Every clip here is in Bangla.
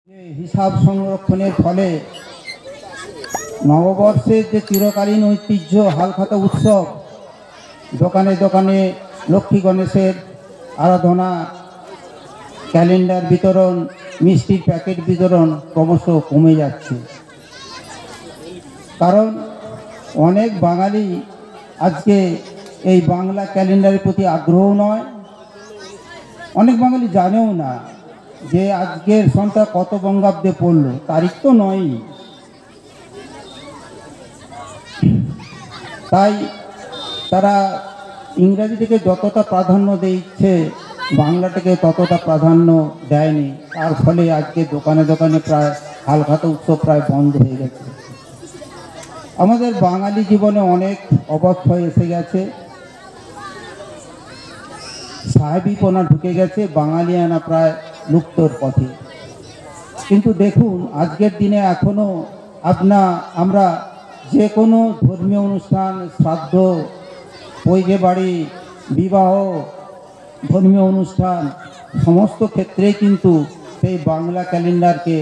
হিসাব সংরক্ষণের ফলে নববর্ষের যে চিরকালীন ঐতিহ্য হালখাতা উৎসব, দোকানে দোকানে লক্ষ্মী গণেশের আরাধনা, ক্যালেন্ডার বিতরণ, মিষ্টির প্যাকেট বিতরণ ক্রমশ কমে যাচ্ছে। কারণ অনেক বাঙালি আজকে এই বাংলা ক্যালেন্ডারের প্রতি আগ্রহ নয়, অনেক বাঙালি জানেও না যে আজকের সনটা কত বঙ্গাব্দে পড়লো, তারিখ তো নয়ই। তাই তারা ইংরাজিটাকে যতটা প্রাধান্য দিচ্ছে বাংলাটাকে ততটা প্রাধান্য দেয়নি। তার ফলে আজকে দোকানে দোকানে প্রায় হালখাতা উৎসব প্রায় বন্ধ হয়ে গেছে। আমাদের বাঙালি জীবনে অনেক অবক্ষয় এসে গেছে, সাহেবিপনা ঢুকে গেছে, বাঙালিয়ানা প্রায় লুপ্তর পথে। কিন্তু দেখুন আজকের দিনে এখনও আমরা যে কোনো ধর্মীয় অনুষ্ঠান, শ্রাদ্ধ, পৈতে বাড়ি, বিবাহ, ধর্মীয় অনুষ্ঠান সমস্ত ক্ষেত্রেই কিন্তু সেই বাংলা ক্যালেন্ডারকে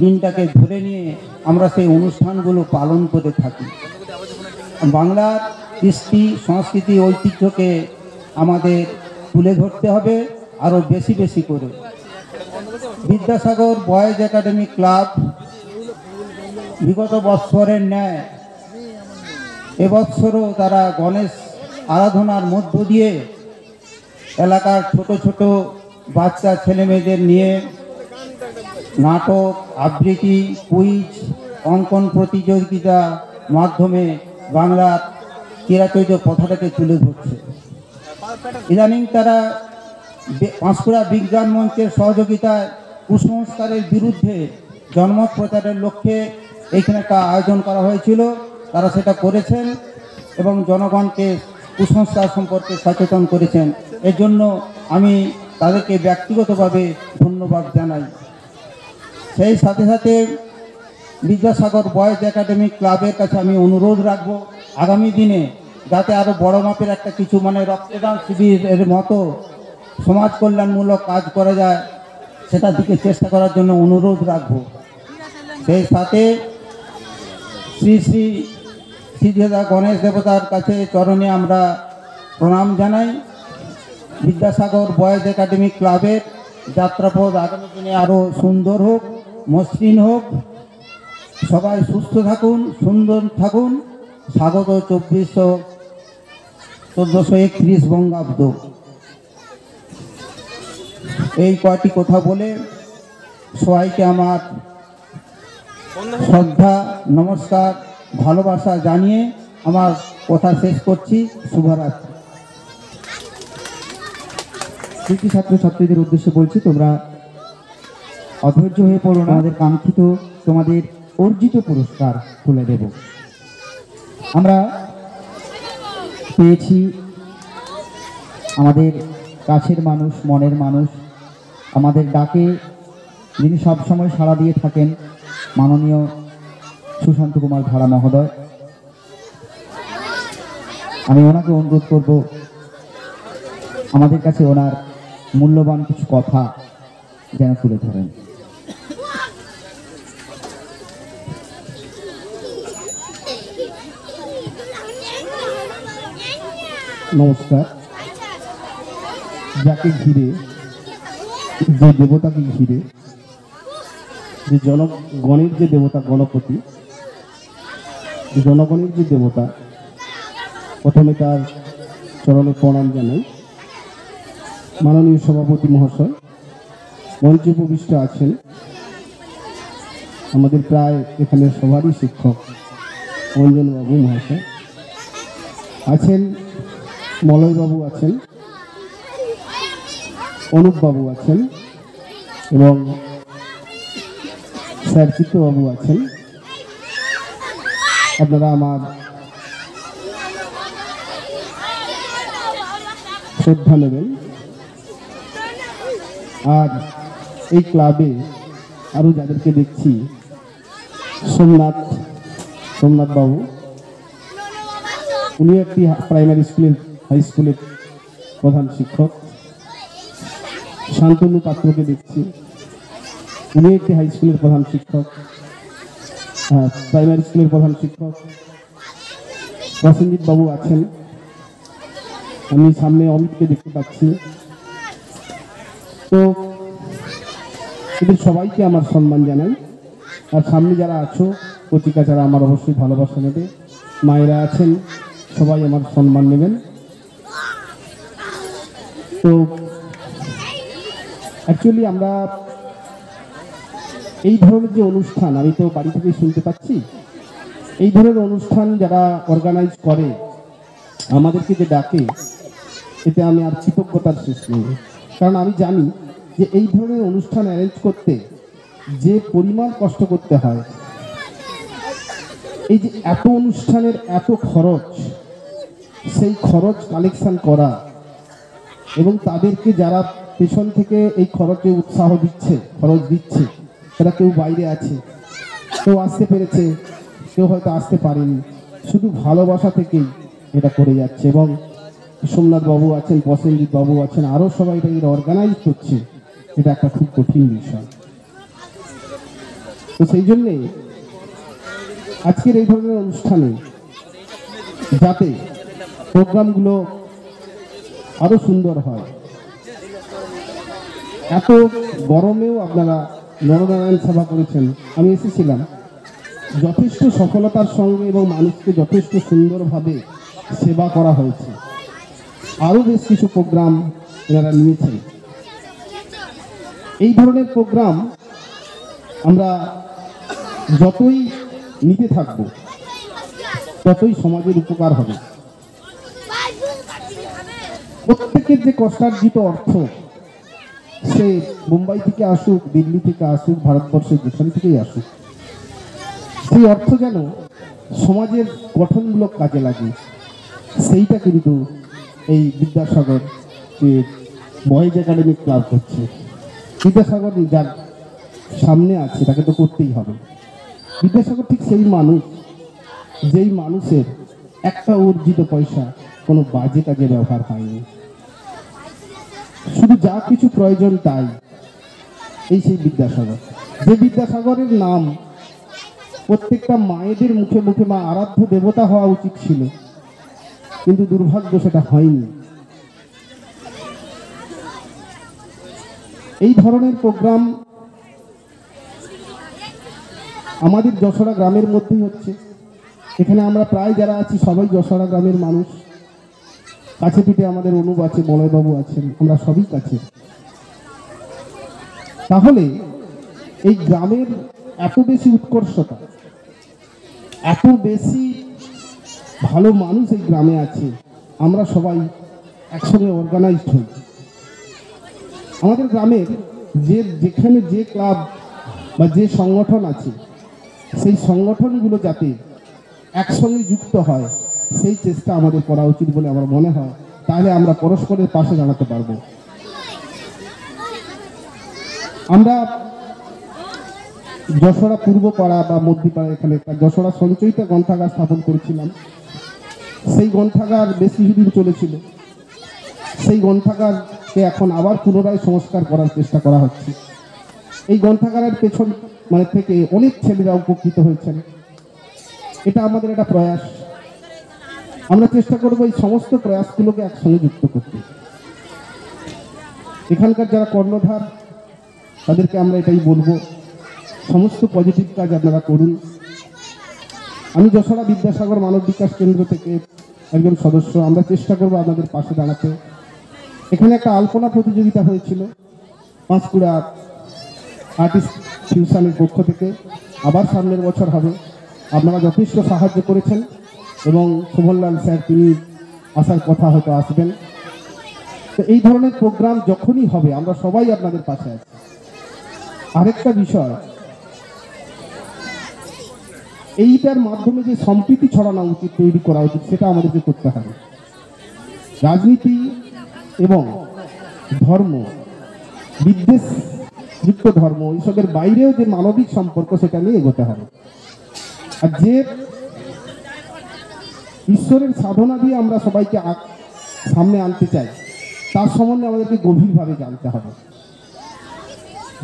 দিনটাকে ধরে নিয়ে আমরা সেই অনুষ্ঠানগুলো পালন করে থাকি। বাংলার কৃষ্টি সংস্কৃতি ঐতিহ্যকে আমাদের তুলে ধরতে হবে আরও বেশি বেশি করে। বিদ্যাসাগর বয়েজ একাডেমি ক্লাব বিগত বৎসরের ন্যায় এবৎসরও তারা গণেশ আরাধনার মধ্য দিয়ে এলাকার ছোট ছোট বাচ্চা ছেলেমেয়েদের নিয়ে নাটক, আবৃত্তি, কুইজ, অঙ্কন প্রতিযোগিতা মাধ্যমে বাংলার চিরাচরিত প্রথাটাকে তুলে ধরছে। ইদানিং তারা পাঁশকুড়া বিজ্ঞান মঞ্চের সহযোগিতায় কুসংস্কারের বিরুদ্ধে জনমত প্রচারের লক্ষ্যে এইখানে একটা আয়োজন করা হয়েছিল। তারা সেটা করেছেন এবং জনগণকে কুসংস্কার সম্পর্কে সচেতন করেছেন। এর জন্য আমি তাদেরকে ব্যক্তিগতভাবে ধন্যবাদ জানাই। সেই সাথে সাথে বিদ্যাসাগর বয়েজ একাডেমি ক্লাবের কাছে আমি অনুরোধ রাখব আগামী দিনে যাতে আরও বড় মাপের একটা কিছু রক্তদান শিবিরের মতো সমাজ কল্যাণমূলক কাজ করা যায়, সেটার দিকে চেষ্টা করার জন্য অনুরোধ রাখব। সেই সাথে শ্রী শ্রী শ্রীদেদা গণেশ দেবতার কাছে চরণে আমরা প্রণাম জানাই। বিদ্যাসাগর বয়েজ একাডেমি ক্লাবের যাত্রাপথ আগামী দিনে আরও সুন্দর হোক, মসৃণ হোক। সবাই সুস্থ থাকুন, সুন্দর থাকুন। স্বাগত 1431 বঙ্গাব্দ। এই কয়টি কথা বলে সবাইকে আমার শ্রদ্ধা, নমস্কার, ভালোবাসা জানিয়ে আমার কথা শেষ করছি। শুভরাত্রি। কৃতি ছাত্রছাত্রীদের উদ্দেশ্যে বলছি, তোমরা অধৈর্য হয়ে পড়ো না। আমাদের কাঙ্ক্ষিত তোমাদের অর্জিত পুরস্কার তুলে দেব। আমরা পেয়েছি আমাদের কাছের মানুষ, মনের মানুষ, আমাদের ডাকে যিনি সবসময় সাড়া দিয়ে থাকেন, মাননীয় সুশান্ত কুমার ভাড়া মহোদয়। আমি ওনাকে অনুরোধ করব আমাদের কাছে ওনার মূল্যবান কিছু কথা যেন তুলে ধরেন। নমস্কার। যাকে ঘিরে, যে দেবতাকে ঘিরে, যে জনগণের যে দেবতা গণপতি, যে জনগণের যে দেবতা, প্রথমে তার চরণে প্রণাম জানাই। মাননীয় সভাপতি মহাশয়, মঞ্চে উপবিষ্ট আছেন আমাদের প্রায় এখানে সবারই শিক্ষক অঞ্জনবাবু মহাশয় আছেন, মলয়বাবু আছেন, অনুপবাবু আছেন এবং স্যার চিত্তবাবু আছেন। আপনারা আমার শ্রদ্ধা নেবেন। আর এই ক্লাবে আরও যাদেরকে দেখছি, সোমনাথ বাবু, উনি একটি প্রাইমারি স্কুলের, হাই স্কুলের প্রধান শিক্ষক। শান্তনু পাত্রকে দেখছি, উনি একটি হাই স্কুলের প্রধান শিক্ষক, প্রাইমারি স্কুলের প্রধান শিক্ষক। প্রসেনজিৎ বাবু আছেন, আমি সামনে অমিতকে দেখতে পাচ্ছি। তো এদের সবাইকে আমার সম্মান জানাই। আর সামনে যারা আছো কচিকা, যারা আমার অবশ্যই ভালোবাসা নেবে, মায়েরা আছেন, সবাই আমার সম্মান নেবেন। তো অ্যাকচুয়ালি আমরা এই ধরনের যে অনুষ্ঠান, আমি তো বাড়ি থেকেই শুনতে পাচ্ছি, এই ধরনের অনুষ্ঠান যারা অর্গানাইজ করে, আমাদেরকে যে ডাকে, এতে আমি আর কৃতজ্ঞতার শেষ নেই। কারণ আমি জানি যে এই ধরনের অনুষ্ঠান অ্যারেঞ্জ করতে যে পরিমাণ কষ্ট করতে হয়, এই যে এত অনুষ্ঠানের এত খরচ, সেই খরচ কালেকশন করা এবং তাদেরকে যারা পেছন থেকে এই খরচে উৎসাহ দিচ্ছে, খরচ দিচ্ছে, তারা কেউ বাইরে আছে, কেউ আসতে পেরেছে, কেউ হয়তো আসতে পারেনি, শুধু ভালোবাসা থেকেই এটা করে যাচ্ছে। এবং সোমনাথ বাবু আছেন, প্রসেনজিৎ বাবু আছেন, আরও সবাই এটা অর্গানাইজ করছে, এটা একটা খুব কঠিন বিষয়। তো সেই জন্যে আজকের এই ধরনের অনুষ্ঠানে যাতে প্রোগ্রামগুলো আরো সুন্দর হয়, এত গরমেও আপনারা নরনারায়ণ সেবা করেছেন, আমি এসেছিলাম, যথেষ্ট সফলতার সঙ্গে এবং মানুষকে যথেষ্ট সুন্দরভাবে সেবা করা হয়েছে। আরও বেশ কিছু প্রোগ্রাম এনারা নিয়েছেন। এই ধরনের প্রোগ্রাম আমরা যতই নিতে থাকব, ততই সমাজের উপকার হবে। প্রত্যেকের যে কষ্টার্জিত অর্থ, সে মুম্বাই থেকে আসুক, দিল্লি থেকে আসুক, ভারতবর্ষের যেখান থেকেই আসুক, সেই অর্থ যেন সমাজের গঠনমূলক কাজে লাগে, সেইটা কিন্তু এই বিদ্যাসাগর যে বয়েজ একাডেমিক ক্লাব করছে। বিদ্যাসাগর যার সামনে আছে তাকে তো করতেই হবে। বিদ্যাসাগর ঠিক সেই মানুষ, যেই মানুষের একটা অর্জিত পয়সা কোনো বাজে কাজে ব্যবহার হয়নি, শুধু যা কিছু প্রয়োজন তাই। এই সেই বিদ্যাসাগর, যে বিদ্যাসাগরের নাম প্রত্যেকটা মায়েদের মুখে মুখে মা আরাধ্য দেবতা হওয়া উচিত ছিল, কিন্তু দুর্ভাগ্য সেটা হয়নি। এই ধরনের প্রোগ্রাম আমাদের যশোরা গ্রামের মধ্যেই হচ্ছে। এখানে আমরা প্রায় যারা আছি সবাই যশোরা গ্রামের মানুষ। কাছে পিঠে আমাদের অনুপ আছে, বলয়বাবু আছেন, আমরা সবই কাছে। তাহলে এই গ্রামের এত বেশি উৎকর্ষতা, এত বেশি ভালো মানুষ এই গ্রামে আছে, আমরা সবাই একসঙ্গে অর্গানাইজড হই। আমাদের গ্রামের যেখানে যে ক্লাব বা যে সংগঠন আছে, সেই সংগঠনগুলো যাতে একসঙ্গে যুক্ত হয়, সেই চেষ্টা আমাদের করা উচিত বলে আমার মনে হয়। তাহলে আমরা পরস্পরের পাশে দাঁড়াতে পারবো। আমরা যশোরা পূর্বপাড়া বা মধ্যপাড়া, এখানে একটা যশোরা সঞ্চয়িতা গ্রন্থাগার স্থাপন করেছিলাম। সেই গ্রন্থাগার বেশ কিছুদিন চলেছিল। সেই গ্রন্থাগারকে এখন আবার পুনরায় সংস্কার করার চেষ্টা করা হচ্ছে। এই গ্রন্থাগারের পেছন থেকে অনেক ছেলেরা উপকৃত হয়েছেন। এটা আমাদের একটা প্রয়াস। আমরা চেষ্টা করব এই সমস্ত প্রয়াসগুলোকে একসঙ্গে যুক্ত করতে। এখানকার যারা কর্ণধার, তাদেরকে আমরা এটাই বলবো, সমস্ত পজিটিভ কাজ আপনারা করুন। আমি যশোরা বিদ্যাসাগর মানব বিকাশ কেন্দ্র থেকে একজন সদস্য, আমরা চেষ্টা করব আপনাদের পাশে দাঁড়াতে। এখানে একটা আলপনা প্রতিযোগিতা হয়েছিল পাঁশকুড়া আর্টিস্ট ফিউশনের পক্ষ থেকে, আবার সামনের বছর হবে। আপনারা যথেষ্ট সাহায্য করেছেন এবং শোভনলাল স্যার তিনি আসার কথা, হয়তো আসবেন। তো এই ধরনের প্রোগ্রাম যখনই হবে আমরা সবাই আপনাদের পাশে আছি। আরেকটা বিষয়, এইটার মাধ্যমে যে সম্প্রীতি ছড়ানো উচিত, তৈরি করা উচিত, সেটা আমাদেরকে করতে হবে। রাজনীতি এবং ধর্ম, বিদ্বেষযুক্ত ধর্ম, এইসবের বাইরেও যে মানবিক সম্পর্ক, সেটা নিয়ে এগোতে হবে। আর যে ঈশ্বরের সাধনা দিয়ে আমরা সবাইকে সামনে আনতে চাই, তার সম্বন্ধে আমাদেরকে গভীরভাবে জানতে হবে।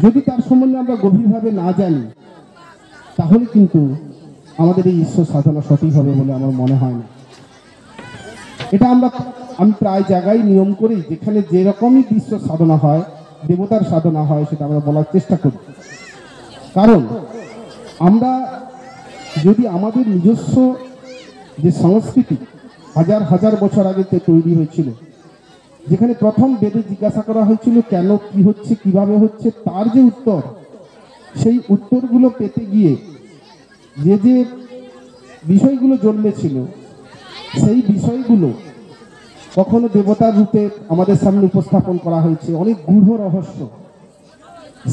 যদি তার সম্বন্ধে আমরা গভীরভাবে না জানি, তাহলে কিন্তু আমাদের এই ঈশ্বর সাধনা সঠিক হবে বলে আমার মনে হয় না। এটা আমি প্রায় জায়গায় নিয়ম করি, যেখানে যেরকমই ঈশ্বর সাধনা হয়, দেবতার সাধনা হয়, সেটা আমরা বলার চেষ্টা করি। কারণ আমরা যদি আমাদের নিজস্ব যে সংস্কৃতি হাজার হাজার বছর আগে তৈরি হয়েছিল, যেখানে প্রথম বেদে জিজ্ঞাসা করা হয়েছিল কেন, কি হচ্ছে, কিভাবে হচ্ছে, তার যে উত্তর, সেই উত্তরগুলো পেতে গিয়ে যে যে বিষয়গুলো জন্মেছিল, সেই বিষয়গুলো কখনো দেবতার রূপে আমাদের সামনে উপস্থাপন করা হয়েছে, অনেক গূঢ় রহস্য।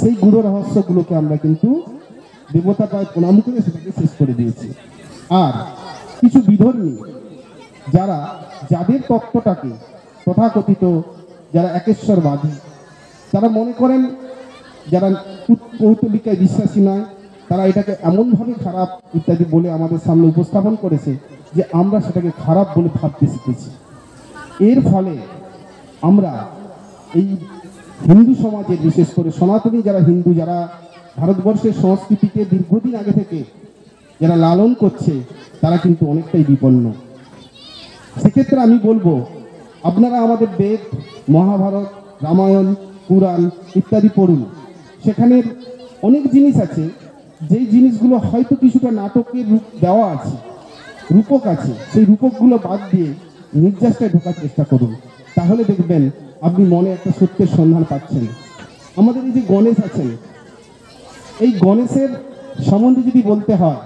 সেই গূঢ় রহস্যগুলোকে আমরা কিন্তু দেবতাটায় প্রণাম করে সেটাকে শেষ করে দিয়েছি। আর কিছু বিধর্মী যাদের তত্ত্বটাকে তথাকথিত যারা একেশ্বরবাদী, তারা মনে করেন, যারা পৌত্তলিকায় বিশ্বাসী নয়, তারা এটাকে এমনভাবে খারাপ ইত্যাদি বলে আমাদের সামনে উপস্থাপন করেছে যে আমরা সেটাকে খারাপ বলে ভাবতে শিখেছি। এর ফলে আমরা এই হিন্দু সমাজের, বিশেষ করে সনাতনী যারা হিন্দু, যারা ভারতবর্ষের সংস্কৃতিকে দীর্ঘদিন আগে থেকে যারা লালন করছে, তারা কিন্তু অনেকটাই বিপন্ন। সেক্ষেত্রে আমি বলবো, আপনারা আমাদের বেদ, মহাভারত, রামায়ণ, পুরাণ ইত্যাদি পড়ুন। সেখানে অনেক জিনিস আছে, যেই জিনিসগুলো হয়তো কিছুটা নাটকের রূপ দেওয়া আছে, রূপক আছে, সেই রূপকগুলো বাদ দিয়ে নির্যাসটায় ঢোকার চেষ্টা করুন। তাহলে দেখবেন আপনি মনে একটা সত্যের সন্ধান পাচ্ছেন। আমাদের এই যে গণেশ আছেন, এই গণেশের সম্বন্ধে যদি বলতে হয়,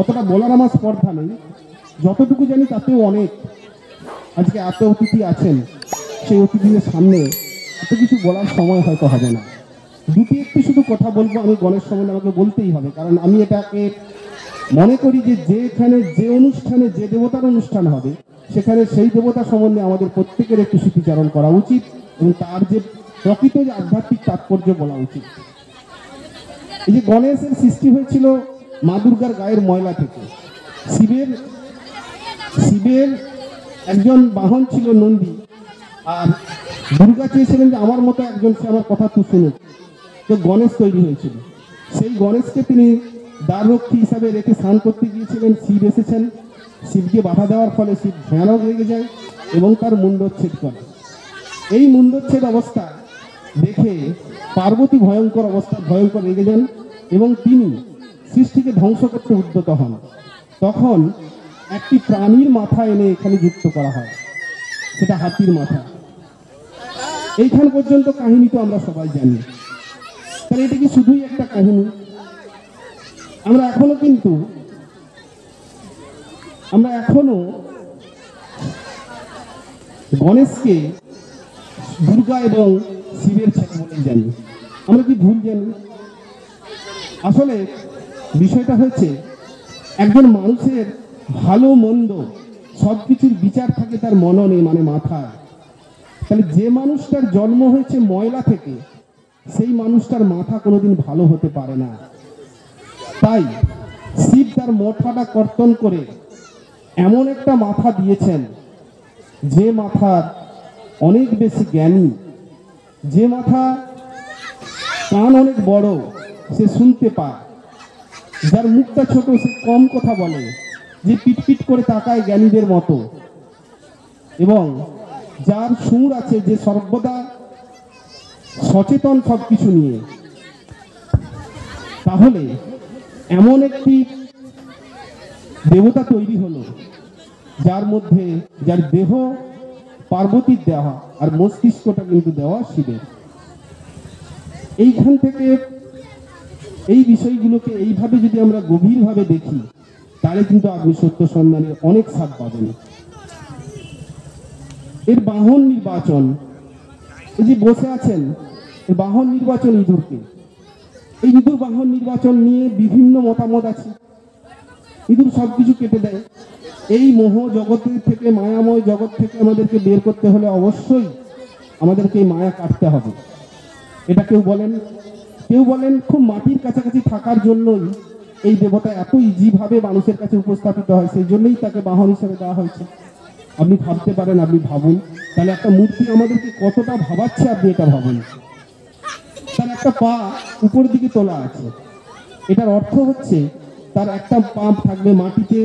অতটা বলার আমার স্পর্ধা নেই, যতটুকু জানি তাতেও অনেক। আজকে এত অতিথি আছেন, সেই অতিথিদের সামনে এত কিছু বলার সময় হয়তো হবে না। দুটি একটি শুধু কথা বলবো আমি গণেশ সম্বন্ধে, আমাকে বলতেই হবে, কারণ আমি এটাকে মনে করি যে যেখানে যে অনুষ্ঠানে যে দেবতার অনুষ্ঠান হবে, সেখানে সেই দেবতা সম্বন্ধে আমাদের প্রত্যেকের একটু স্মৃতিচারণ করা উচিত এবং তার যে প্রকৃত যে আধ্যাত্মিক তাৎপর্য বলা উচিত। এই যে গণেশের সৃষ্টি হয়েছিল মা দুর্গার গায়ের ময়লা থেকে। শিবের একজন বাহন ছিল নন্দী, আর দুর্গা চেয়েছিলেন যে আমার মতো একজন সে আমার কথা তো শুনুক, তো গণেশ তৈরি হয়েছিল। সেই গণেশকে তিনি দ্বাররক্ষী হিসাবে রেখে স্নান করতে গিয়েছিলেন। শিব এসেছেন, শিবকে বাধা দেওয়ার ফলে শিব ভয়ানক রেগে যায় এবং তার মুণ্ডচ্ছেদ করে। এই মুণ্ডচ্ছেদ অবস্থা দেখে পার্বতী ভয়ঙ্কর রেগে যান এবং তিনি সৃষ্টিকে ধ্বংস করতে উদ্যত হন। তখন একটি প্রাণীর মাথা এনে এখানে যুক্ত করা হয়, সেটা হাতির মাথা। এইখান পর্যন্ত কাহিনী তো আমরা সবাই জানি। তাহলে এটা কি শুধুই একটা কাহিনী? আমরা এখনো গণেশকে দুর্গা এবং শিবের ছেলে বলে জানি। আমরা কি ভুল জানি? আসলে বিষয়টা হচ্ছে, একজন মানুষের ভালো মন্দ সবকিছুর বিচার থাকে তার মননে, মানে মাথায়। তাহলে যে মানুষটার জন্ম হয়েছে ময়লা থেকে, সেই মানুষটার মাথা কোনোদিন ভালো হতে পারে না। তাই শিব তার মাথাটা কর্তন করে এমন একটা মাথা দিয়েছেন, যে মাথার অনেক বেশি জ্ঞানী, যে মাথা কান অনেক বড়, সে শুনতে পায়, যার মুখটা ছোট সে কম কথা বলে, যে পিটপিট করে তাকায় জ্ঞানীদের মতো, এবং যার সুর আছে, যে সর্বদা সচেতন সবকিছু নিয়ে। তাহলে এমন একটি দেবতা তৈরি হলো, যার দেহ পার্বতীর দেওয়া আর মস্তিষ্কটা কিন্তু দেওয়া শিবের। এইখান থেকে এই বিষয়গুলোকে এইভাবে যদি আমরা গভীরভাবে দেখি, তাহলে কিন্তু আপনি সত্য সন্ধানের অনেক স্বাদ পাবেন। এর বাহন নির্বাচন, এই যে বসে আছেন, এর বাহন নির্বাচন ইঁদুরকে। এই ইঁদুর বাহন নির্বাচন নিয়ে বিভিন্ন মতামত আছে। ইঁদুর সবকিছু কেটে দেয়। এই মোহ জগতের থেকে, মায়াময় জগৎ থেকে আমাদেরকে বের করতে হলে অবশ্যই আমাদেরকে এই মায়া কাটতে হবে। এটা কেউ বলেন খুব মাটির কাছাকাছি থাকার জন্যই এই দেবতা এত ইজিভাবে মানুষের কাছে উপস্থাপিত হয়, সেই জন্যই তাকে বাহন হিসেবে দেওয়া হয়েছে। আপনি ভাবতে পারেন, আপনি ভাবুন, তাহলে একটা মূর্তি আমাদেরকে কতটা ভাবাচ্ছে, আপনি এটা ভাবুন। তার একটা একটা পা উপরের দিকে তোলা আছে। এটার অর্থ হচ্ছে তার একটা পা থাকবে মাটিতে,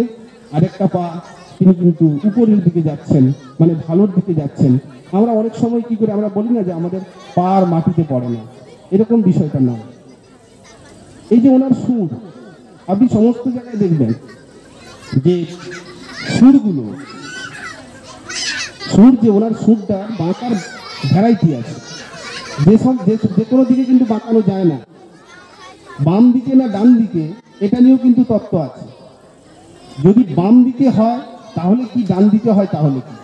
আর একটা পা তিনি কিন্তু উপরের দিকে যাচ্ছেন, মানে ভালোর দিকে যাচ্ছেন। আমরা অনেক সময় কি করে আমরা বলি না যে আমাদের পা আর মাটিতে পড়ে না, এরকম বিষয়টা নয়। এই যে ওনার সুর, আপনি সমস্ত জায়গায় দেখবেন যে সুরগুলো, সুর যে ওনার সুরটা বাঁকার ভ্যারাইটি আছে, যে কোনো দিকে কিন্তু বাঁকানো যায় না, বাম দিকে না ডান দিকে এটা নিয়েও কিন্তু তত্ত্ব আছে। যদি বাম দিকে হয় তাহলে কি, ডান দিকে হয় তাহলে কি?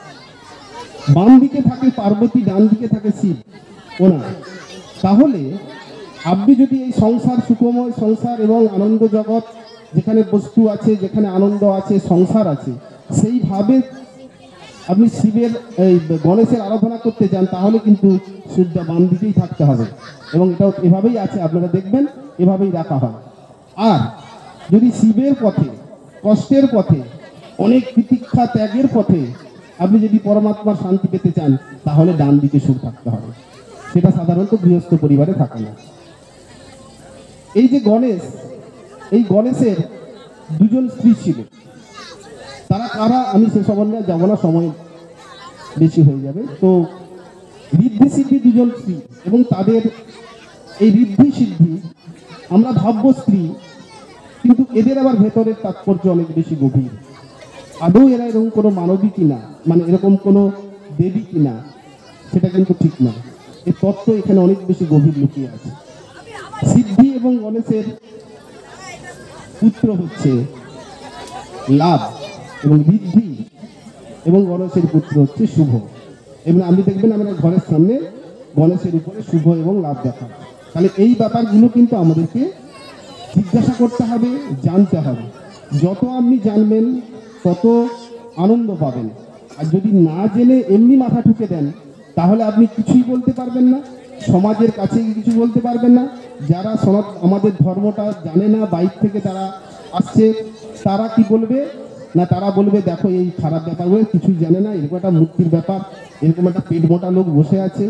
বাম দিকে থাকে পার্বতী, ডান দিকে থাকে শিব ওনার। তাহলে আপনি যদি এই সংসার, সুখময় সংসার এবং আনন্দ জগৎ, যেখানে বস্তু আছে, যেখানে আনন্দ আছে, সংসার আছে, সেইভাবে আপনি শিবের এই গণেশের আরাধনা করতে চান, তাহলে কিন্তু সূর্যটা বাম দিকেই থাকতে হবে। এবং এটাও এভাবেই আছে, আপনারা দেখবেন এভাবেই রাখা হয়। আর যদি শিবের পথে, কষ্টের পথে, অনেক প্রতীক্ষা ত্যাগের পথে আপনি যদি পরমাত্মার শান্তি পেতে চান, তাহলে ডান দিকে সুর থাকতে হবে। সেটা সাধারণত গৃহস্থ পরিবারে থাকে না। এই যে গণেশ, এই গণেশের দুজন স্ত্রী ছিল। তারা কারা আমি সে সম্বন্ধে যাব না, সময় বেশি হয়ে যাবে। তো ঋদ্ধি সিদ্ধি দুজন স্ত্রী, এবং তাদের এই ঋদ্ধি সিদ্ধি আমরা ভাব্য স্ত্রী, কিন্তু এদের আবার ভেতরের তাৎপর্য অনেক বেশি গভীর। আদৌ এরা এরকম কোনো মানবী কিনা, মানে এরকম কোনো দেবী কিনা, সেটা কিন্তু ঠিক না। এই তত্ত্ব এখানে অনেক বেশি গভীর লুকিয়ে আছে। সিদ্ধি এবং গণেশের পুত্র হচ্ছে লাভ, এবং ঋদ্ধি এবং গণেশের পুত্র হচ্ছে শুভ। এবং আপনি দেখবেন আমরা ঘরের সামনে গণেশের উপরে শুভ এবং লাভ দেখা। তাহলে এই ব্যাপারগুলো কিন্তু আমাদেরকে জিজ্ঞাসা করতে হবে, জানতে হবে। যত আপনি জানবেন তত আনন্দ পাবেন। আর যদি না জেনে এমনি মাথা ঠুকে দেন, তাহলে আপনি কিছুই বলতে পারবেন না, সমাজের কাছে কিছু বলতে পারবেন না। যারা আমাদের ধর্মটা জানে না, বাইর থেকে তারা আসছে, তারা কি বলবে না, তারা বলবে দেখো এই খারাপ ব্যাপারগুলো কিছুই জানে না, এরকম একটা মুক্তির ব্যাপার, এরকম একটা পেট মোটা লোক বসে আছে,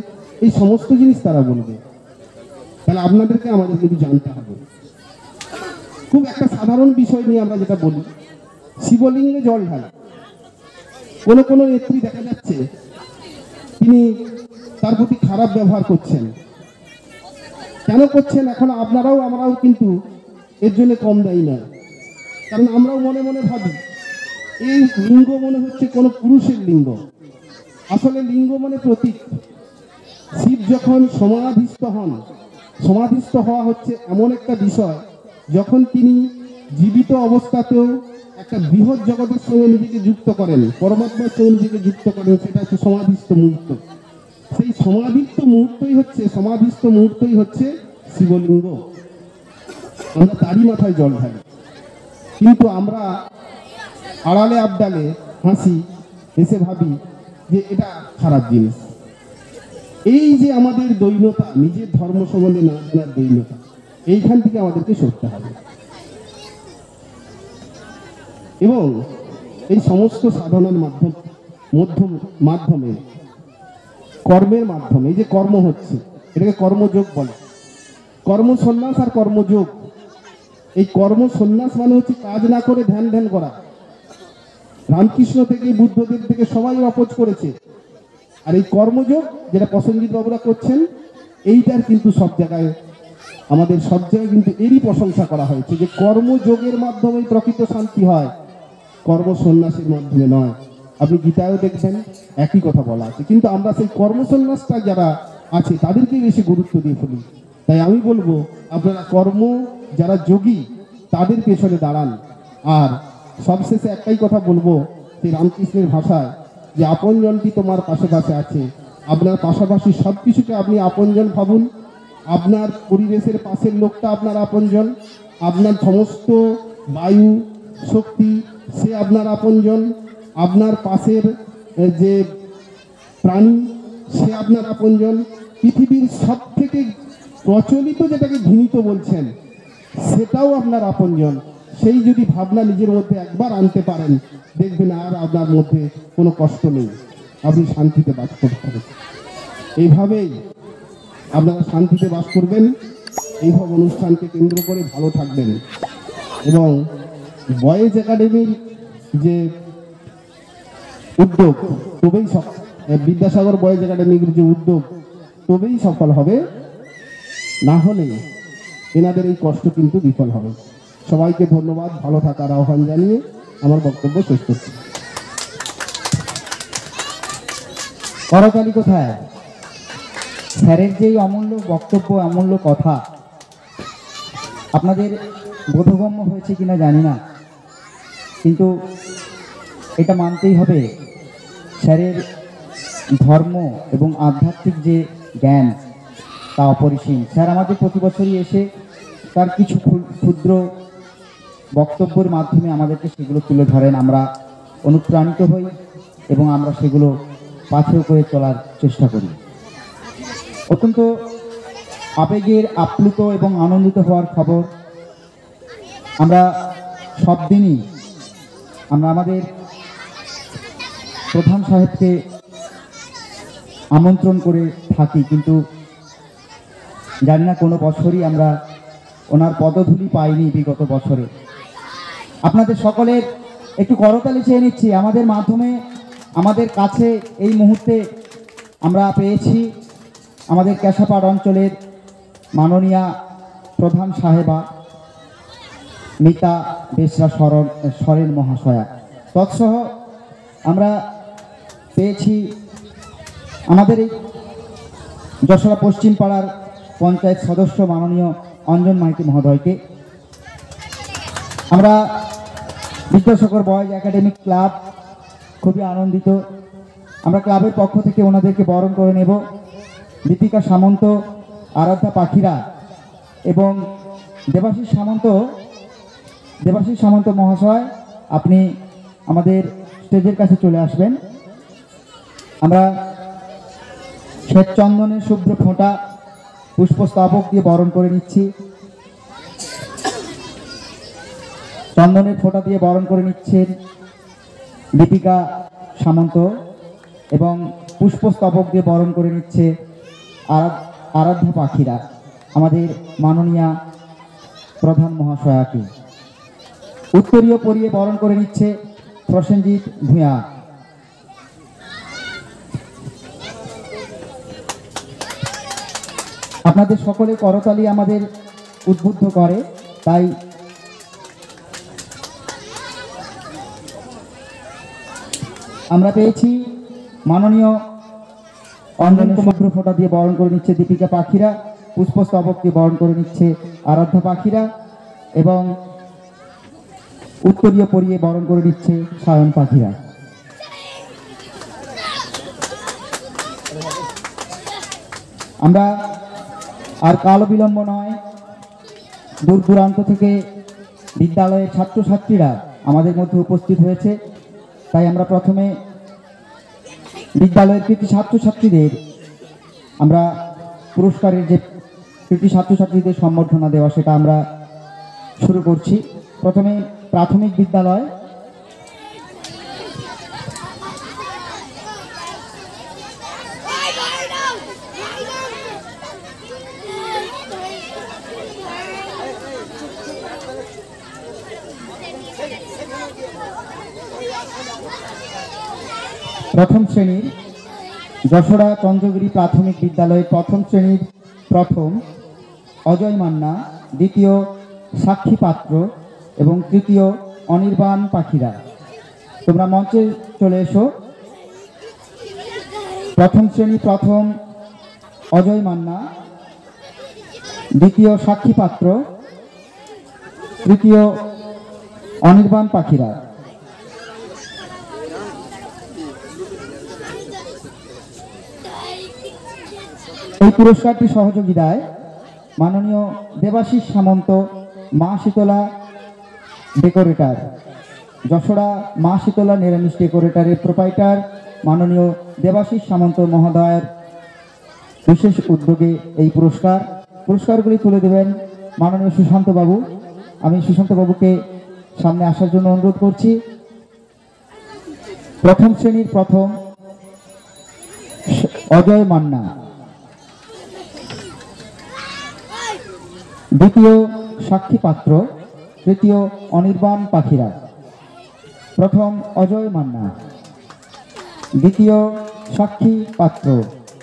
এই সমস্ত জিনিস তারা বলবে। তাহলে আপনাদেরকে আমাদের কিন্তু জানতে হবে। খুব একটা সাধারণ বিষয় নিয়ে আমরা যেটা বলি, শিবলিঙ্গে জল ঢালা। কোনো কোনো নেত্রী দেখা যাচ্ছে তিনি তার প্রতি খারাপ ব্যবহার করছেন। কেন করছেন? এখন আপনারাও আমরাও কিন্তু এর জন্য কম দায়ী নয়। কারণ আমরাও মনে মনে ভাবি এই লিঙ্গ মনে হচ্ছে কোনো পুরুষের লিঙ্গ। আসলে লিঙ্গ মানে প্রতীক। শিব যখন সমাধিস্থ হন, সমাধিস্থ হওয়া হচ্ছে এমন একটা বিষয়, যখন তিনি জীবিত অবস্থাতেও একটা বৃহৎ জগতের সঙ্গে নিজেকে যুক্ত করেন, পরমাত্মার সঙ্গে নিজেকে যুক্ত করেন, সেটা হচ্ছে সমাধিস্থ মুহূর্ত। সেই সমাধিস্থ মুহূর্তই হচ্ছে শিবলিঙ্গ। আমরা তারই মাথায় জল ঢালি, কিন্তু আমরা আড়ালে আবডালে হাসি, এসে ভাবি যে এটা খারাপ জিনিস। এই যে আমাদের দৈন্যতা, নিজের ধর্ম সম্বন্ধে না জানার দৈন্যতা, এইখান থেকে আমাদেরকে সরতে হবে। এবং এই সমস্ত সাধনার মাধ্যমে কর্মের মাধ্যমে, এই যে কর্ম হচ্ছে, এটাকে কর্মযোগ বলে। কর্ম সন্ন্যাস আর কর্মযোগ। এই কর্ম সন্ন্যাস মানে হচ্ছে কাজ না করে ধ্যান করা। রামকৃষ্ণ থেকে বুদ্ধদেব থেকে সবাই অপোজ করেছে। আর এই কর্মযোগ যেটা প্রসেনজিৎ বাবুরা করছেন, এইটার কিন্তু সব জায়গায়, আমাদের সব জায়গায় কিন্তু এরই প্রশংসা করা হয়েছে যে কর্মযোগের মাধ্যমে প্রকৃত শান্তি হয়, কর্ম সন্ন্যাসের মাধ্যমে নয়। আপনি গীতায়ও দেখবেন একই কথা বলা আছে, কিন্তু আমরা সেই কর্ম সন্ন্যাসটা যারা আছে তাদেরকেই বেশি গুরুত্ব দিয়ে ফেলি। তাই আমি বলবো আপনারা কর্ম, যারা যোগী তাদের পেছনে দাঁড়ান। আর সবশেষে একটাই কথা বলবো, সেই রামকৃষ্ণের ভাষায়, যে আপনজনটি তোমার পাশে পাশে আছে। আপনার পাশাপাশি সব কিছুকে আপনি আপনজন ভাবুন। আপনার পরিবেশের পাশের লোকটা আপনার আপনজন, আপনার সমস্ত বায়ু শক্তি সে আপনার আপনজন, আপনার পাশের যে প্রাণী সে আপনার আপনজন, পৃথিবীর সব থেকে প্রচলিত যেটাকে ঘৃণিত বলছেন সেটাও আপনার আপনজন। সেই যদি ভাবনা নিজের মধ্যে একবার আনতে পারেন, দেখবেন আর আপনার মধ্যে কোনো কষ্ট নেই, আপনি শান্তিতে বাস করতে পারেন। এইভাবেই আপনারা শান্তিতে বাস করবেন, এইসব অনুষ্ঠানকে কেন্দ্র করে ভালো থাকবেন। এবং বয়েজ একাডেমির যে উদ্যোগ তবেই বিদ্যাসাগর বয়েজ একাডেমির যে উদ্যোগ তবেই সফল হবে, না হলে এনাদের এই কষ্ট কিন্তু বিফল হবে। সবাইকে ধন্যবাদ, ভালো থাকার আহ্বান জানিয়ে আমার বক্তব্য শেষ করছি। করতালি কোথায়? স্যারের যেই অমূল্য বক্তব্য, অমূল্য কথা আপনাদের বোধগম্য হয়েছে কিনা জানি না, কিন্তু এটা মানতেই হবে স্যারের ধর্ম এবং আধ্যাত্মিক যে জ্ঞান তা অপরিসীম। স্যার আমাদের প্রতি বছরই এসে তার কিছু ক্ষুদ্র বক্তব্যের মাধ্যমে আমাদেরকে সেগুলো তুলে ধরেন, আমরা অনুপ্রাণিত হই এবং আমরা সেগুলো পাথেয় করে চলার চেষ্টা করি। অত্যন্ত আবেগের আপ্লুত এবং আনন্দিত হওয়ার খবর আমরা সব দিনই আমরা আমাদের প্রধান সাহেবকে আমন্ত্রণ করে থাকি, কিন্তু জানি না কোনো বছরই আমরা ওনার পদধূলি পাইনি বিগত বছরে। আপনাদের সকলের একটু করতালি চেয়ে নিচ্ছি। আমাদের মাধ্যমে আমাদের কাছে এই মুহূর্তে আমরা পেয়েছি আমাদের কেশাপাড় অঞ্চলের মাননীয়া প্রধান সাহেবা মিতা বেসরা সরেন মহাশয়া। তৎসহ আমরা পেয়েছি আমাদের এই যশোরা পশ্চিম পাড়ার পঞ্চায়েত সদস্য মাননীয় অঞ্জন মাইতি মহোদয়কে। আমরা বিদ্যাসাগর বয়েজ একাডেমিক ক্লাব খুবই আনন্দিত। আমরা ক্লাবের পক্ষ থেকে ওনাদেরকে বরণ করে নেব। দীপিকা সামন্ত, আরাধ্যা পাখিরা এবং দেবাশিস সামন্ত মহাশয়, আপনি আমাদের স্টেজের কাছে চলে আসবেন। আমরা শ্বেত চন্দনের শুভ্র ফোঁটা পুষ্পস্তবক দিয়ে বরণ করে নিচ্ছি। চন্দনের ফোঁটা দিয়ে বরণ করে নিচ্ছেন দীপিকা সামন্ত এবং পুষ্পস্তবক দিয়ে বরণ করে নিচ্ছে আরাধ্যা পাখিরা, আমাদের মাননীয়া প্রধান মহাশয়াকে। উত্তরীয় পরিয়ে বরণ করে নিচ্ছে প্রসেনজিৎ ভূঁয়া। আপনাদের সকলে করতালি আমাদের উদ্বুদ্ধ করে, তাই আমরা পেয়েছি মাননীয় অঞ্জন সমুদ্র ফোঁটা দিয়ে বরণ করে নিচ্ছে দীপিকা পাখিরা, পুষ্পস্তবক দিয়ে বরণ করে নিচ্ছে আরাধ্যা পাখিরা এবং উত্তরীয় পরিয়ে বরণ করে নিচ্ছে সায়ন পাখিরা। আমরা আর কাল বিলম্ব নয়, দূর দূরান্ত থেকে বিদ্যালয়ের ছাত্রছাত্রীরা আমাদের মধ্যে উপস্থিত হয়েছে, তাই আমরা প্রথমে বিদ্যালয়ের কৃতি ছাত্রছাত্রীদের আমরা পুরস্কারের যে কৃতি ছাত্রছাত্রীদের সম্বর্ধনা দেওয়া সেটা আমরা শুরু করছি। প্রথমে প্রাথমিক বিদ্যালয়, প্রথম শ্রেণীর যশোরা চন্দ্রগিরি প্রাথমিক বিদ্যালয়ের প্রথম শ্রেণীর প্রথম অজয় মান্না, দ্বিতীয় সাক্ষী পাত্র এবং তৃতীয় অনির্বাণ পাখিরা। তোমরা মঞ্চে চলে এসো। প্রথম শ্রেণী প্রথম অজয় মান্না, দ্বিতীয় সাক্ষী পাত্র, তৃতীয় অনির্বাণ পাখিরা। এই পুরস্কারটি সহযোগিতায় মাননীয় দেবাশিস সামন্ত, মা শীতলা ডেকোরেটর, যশোরা মা শীতলা নিরামিষ ডেকোরেটরের প্রোপাইটার মাননীয় দেবাশিস সামন্ত মহোদয়ের বিশেষ উদ্যোগে এই পুরস্কারগুলি তুলে দেবেন মাননীয় সুশান্ত বাবু। আমি সুশান্ত বাবুকে সামনে আসার জন্য অনুরোধ করছি। প্রথম শ্রেণীর প্রথম অজয় মান্না, দ্বিতীয় সাক্ষী পাত্র, তৃতীয় অনির্বাণ পাখিরা। প্রথম অজয় মান্না, দ্বিতীয় সাক্ষী পাত্র,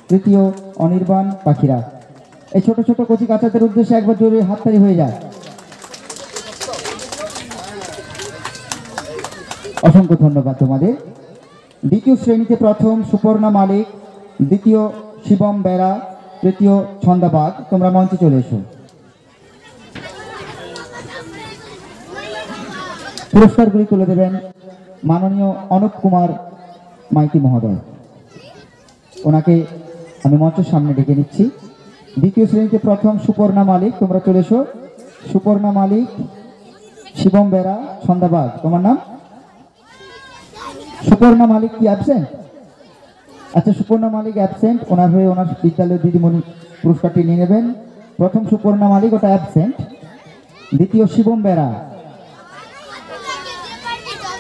তৃতীয় অনির্বাণ পাখিরা। এই ছোট ছোট কচি কাচাদের উদ্দেশ্যে একবার জোরে হাততালি হয়ে যায়। অসংখ্য ধন্যবাদ তোমাদের। দ্বিতীয় শ্রেণীতে প্রথম সুপর্ণা মালিক, দ্বিতীয় শিবম বেরা, তৃতীয় ছন্দাবাগ। তোমরা মঞ্চে চলে এসো। পুরস্কারগুলি তুলে দেবেন মাননীয় অনুপ কুমার মাইতি মহোদয়। ওনাকে আমি মঞ্চের সামনে ডেকে নিচ্ছি। দ্বিতীয় শ্রেণীতে প্রথম সুপর্ণা মালিক, তোমরা চলে এসো। সুপর্ণা মালিক, শিবম বেরা, ছন্দাবাগ। তোমার নাম? সুপর্ণা মালিক কি অ্যাবসেন্ট? আচ্ছা, সুপর্ণা মালিক অ্যাবসেন্ট। ওনার হয়ে ওনার বিদ্যালয়ের দিদিমণি পুরস্কারটি নিয়ে নেবেন। প্রথম সুপর্ণা মালিক, ওটা অ্যাবসেন্ট। দ্বিতীয় শিবম বেরা,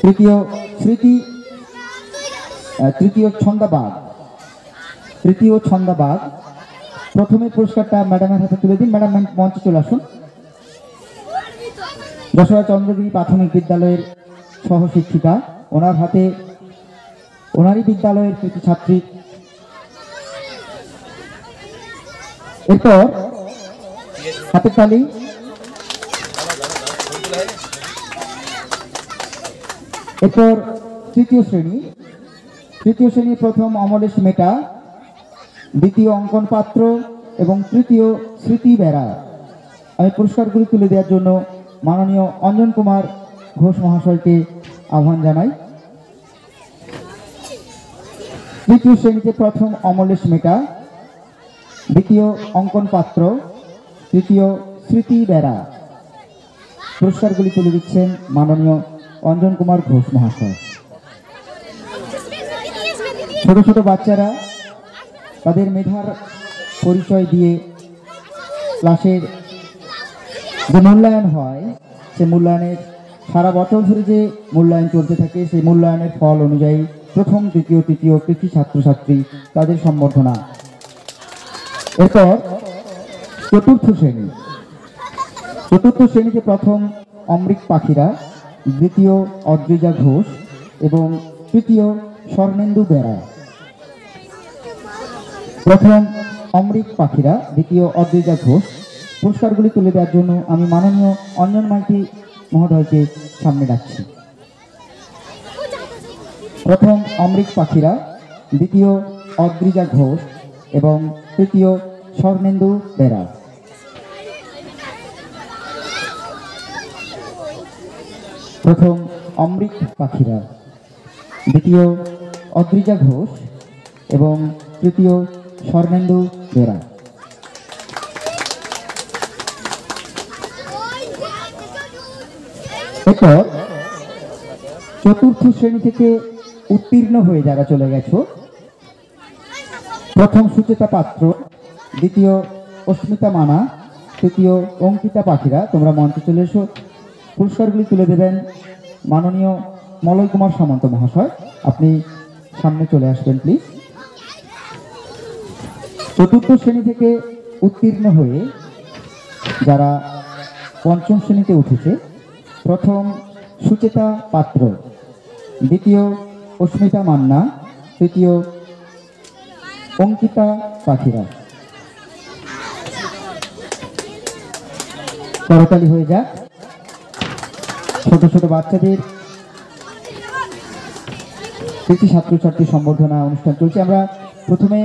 তৃতীয় স্মৃতি, তৃতীয় ছন্দাবাগ, তৃতীয় ছন্দাবাগ। প্রথমে পুরস্কারটা ম্যাডামের হাতে তুলে দিন। ম্যাডাম মঞ্চে চলে আসুন। যশোরা চন্দ্রগিরি প্রাথমিক বিদ্যালয়ের সহশিক্ষিকা, ওনার হাতে ওনারই বিদ্যালয়ের কৃতি ছাত্রী। এরপর হাতের তালি। এরপর তৃতীয় শ্রেণী প্রথম অমলেশ মেটা, দ্বিতীয় অঙ্কন পাত্র এবং তৃতীয় স্মৃতি বেরা। আমি পুরস্কারগুলি তুলে দেওয়ার জন্য মাননীয় অঞ্জন কুমার ঘোষ মহাশয়কে আহ্বান জানাই। তৃতীয় শ্রেণীতে প্রথম অমলেশ মেটা, দ্বিতীয় অঙ্কন পাত্র, তৃতীয় স্মৃতি বেরা। পুরস্কারগুলি তুলে দিচ্ছেন মাননীয় অঞ্জন কুমার ঘোষ মহাশয়। ছোট ছোট বাচ্চারা তাদের মেধার পরিচয় দিয়ে ক্লাসের যে মূল্যায়ন হয়, সে মূল্যায়নের সারা বছর ধরে যে মূল্যায়ন চলতে থাকে, সেই মূল্যায়নের ফল অনুযায়ী প্রথম, দ্বিতীয়, তৃতীয় কৃতি ছাত্রছাত্রী তাদের সম্বর্ধনা। এরপর চতুর্থ শ্রেণীতে প্রথম অমৃত পাখিরা, দ্বিতীয় অদ্রিজা ঘোষ এবং তৃতীয় স্বর্ণেন্দু বেরা। প্রথম অমৃত পাখিরা, দ্বিতীয় অদ্রিজা ঘোষ। পুরস্কারগুলি তুলে দেওয়ার জন্য আমি মাননীয় অঞ্জন মাইতি মহোদয়কে সামনে ডাকছি। প্রথম অমৃত পাখিরা, দ্বিতীয় অদ্রিজা ঘোষ এবং তৃতীয় স্বর্ণেন্দু বেরা। প্রথম অমৃত পাখিরা, দ্বিতীয় অদ্রিজা ঘোষ এবং তৃতীয় স্বর্ণেন্দু বেরা। এরপর চতুর্থ শ্রেণী থেকে উত্তীর্ণ হয়ে যারা চলে গেছো, প্রথম সুচেতা পাত্র, দ্বিতীয় অস্মিতা মানা, তৃতীয় অঙ্কিতা পাখিরা। তোমরা মঞ্চে চলে এসো। পুরস্কারগুলি তুলে দেবেন মাননীয় মলয় কুমার সামন্ত মহাশয়। আপনি সামনে চলে আসবেন প্লিজ। চতুর্থ শ্রেণী থেকে উত্তীর্ণ হয়ে যারা পঞ্চম শ্রেণীতে উঠেছে, প্রথম সুচেতা পাত্র, দ্বিতীয় অস্মিতা মান্না, তৃতীয় অঙ্কিতা পাখিরা। করতালি হয়ে যাক। ছোট ছোট বাচ্চাদের কৃতি ছাত্রছাত্রী সম্বর্ধনা অনুষ্ঠান চলছে। আমরা প্রথমে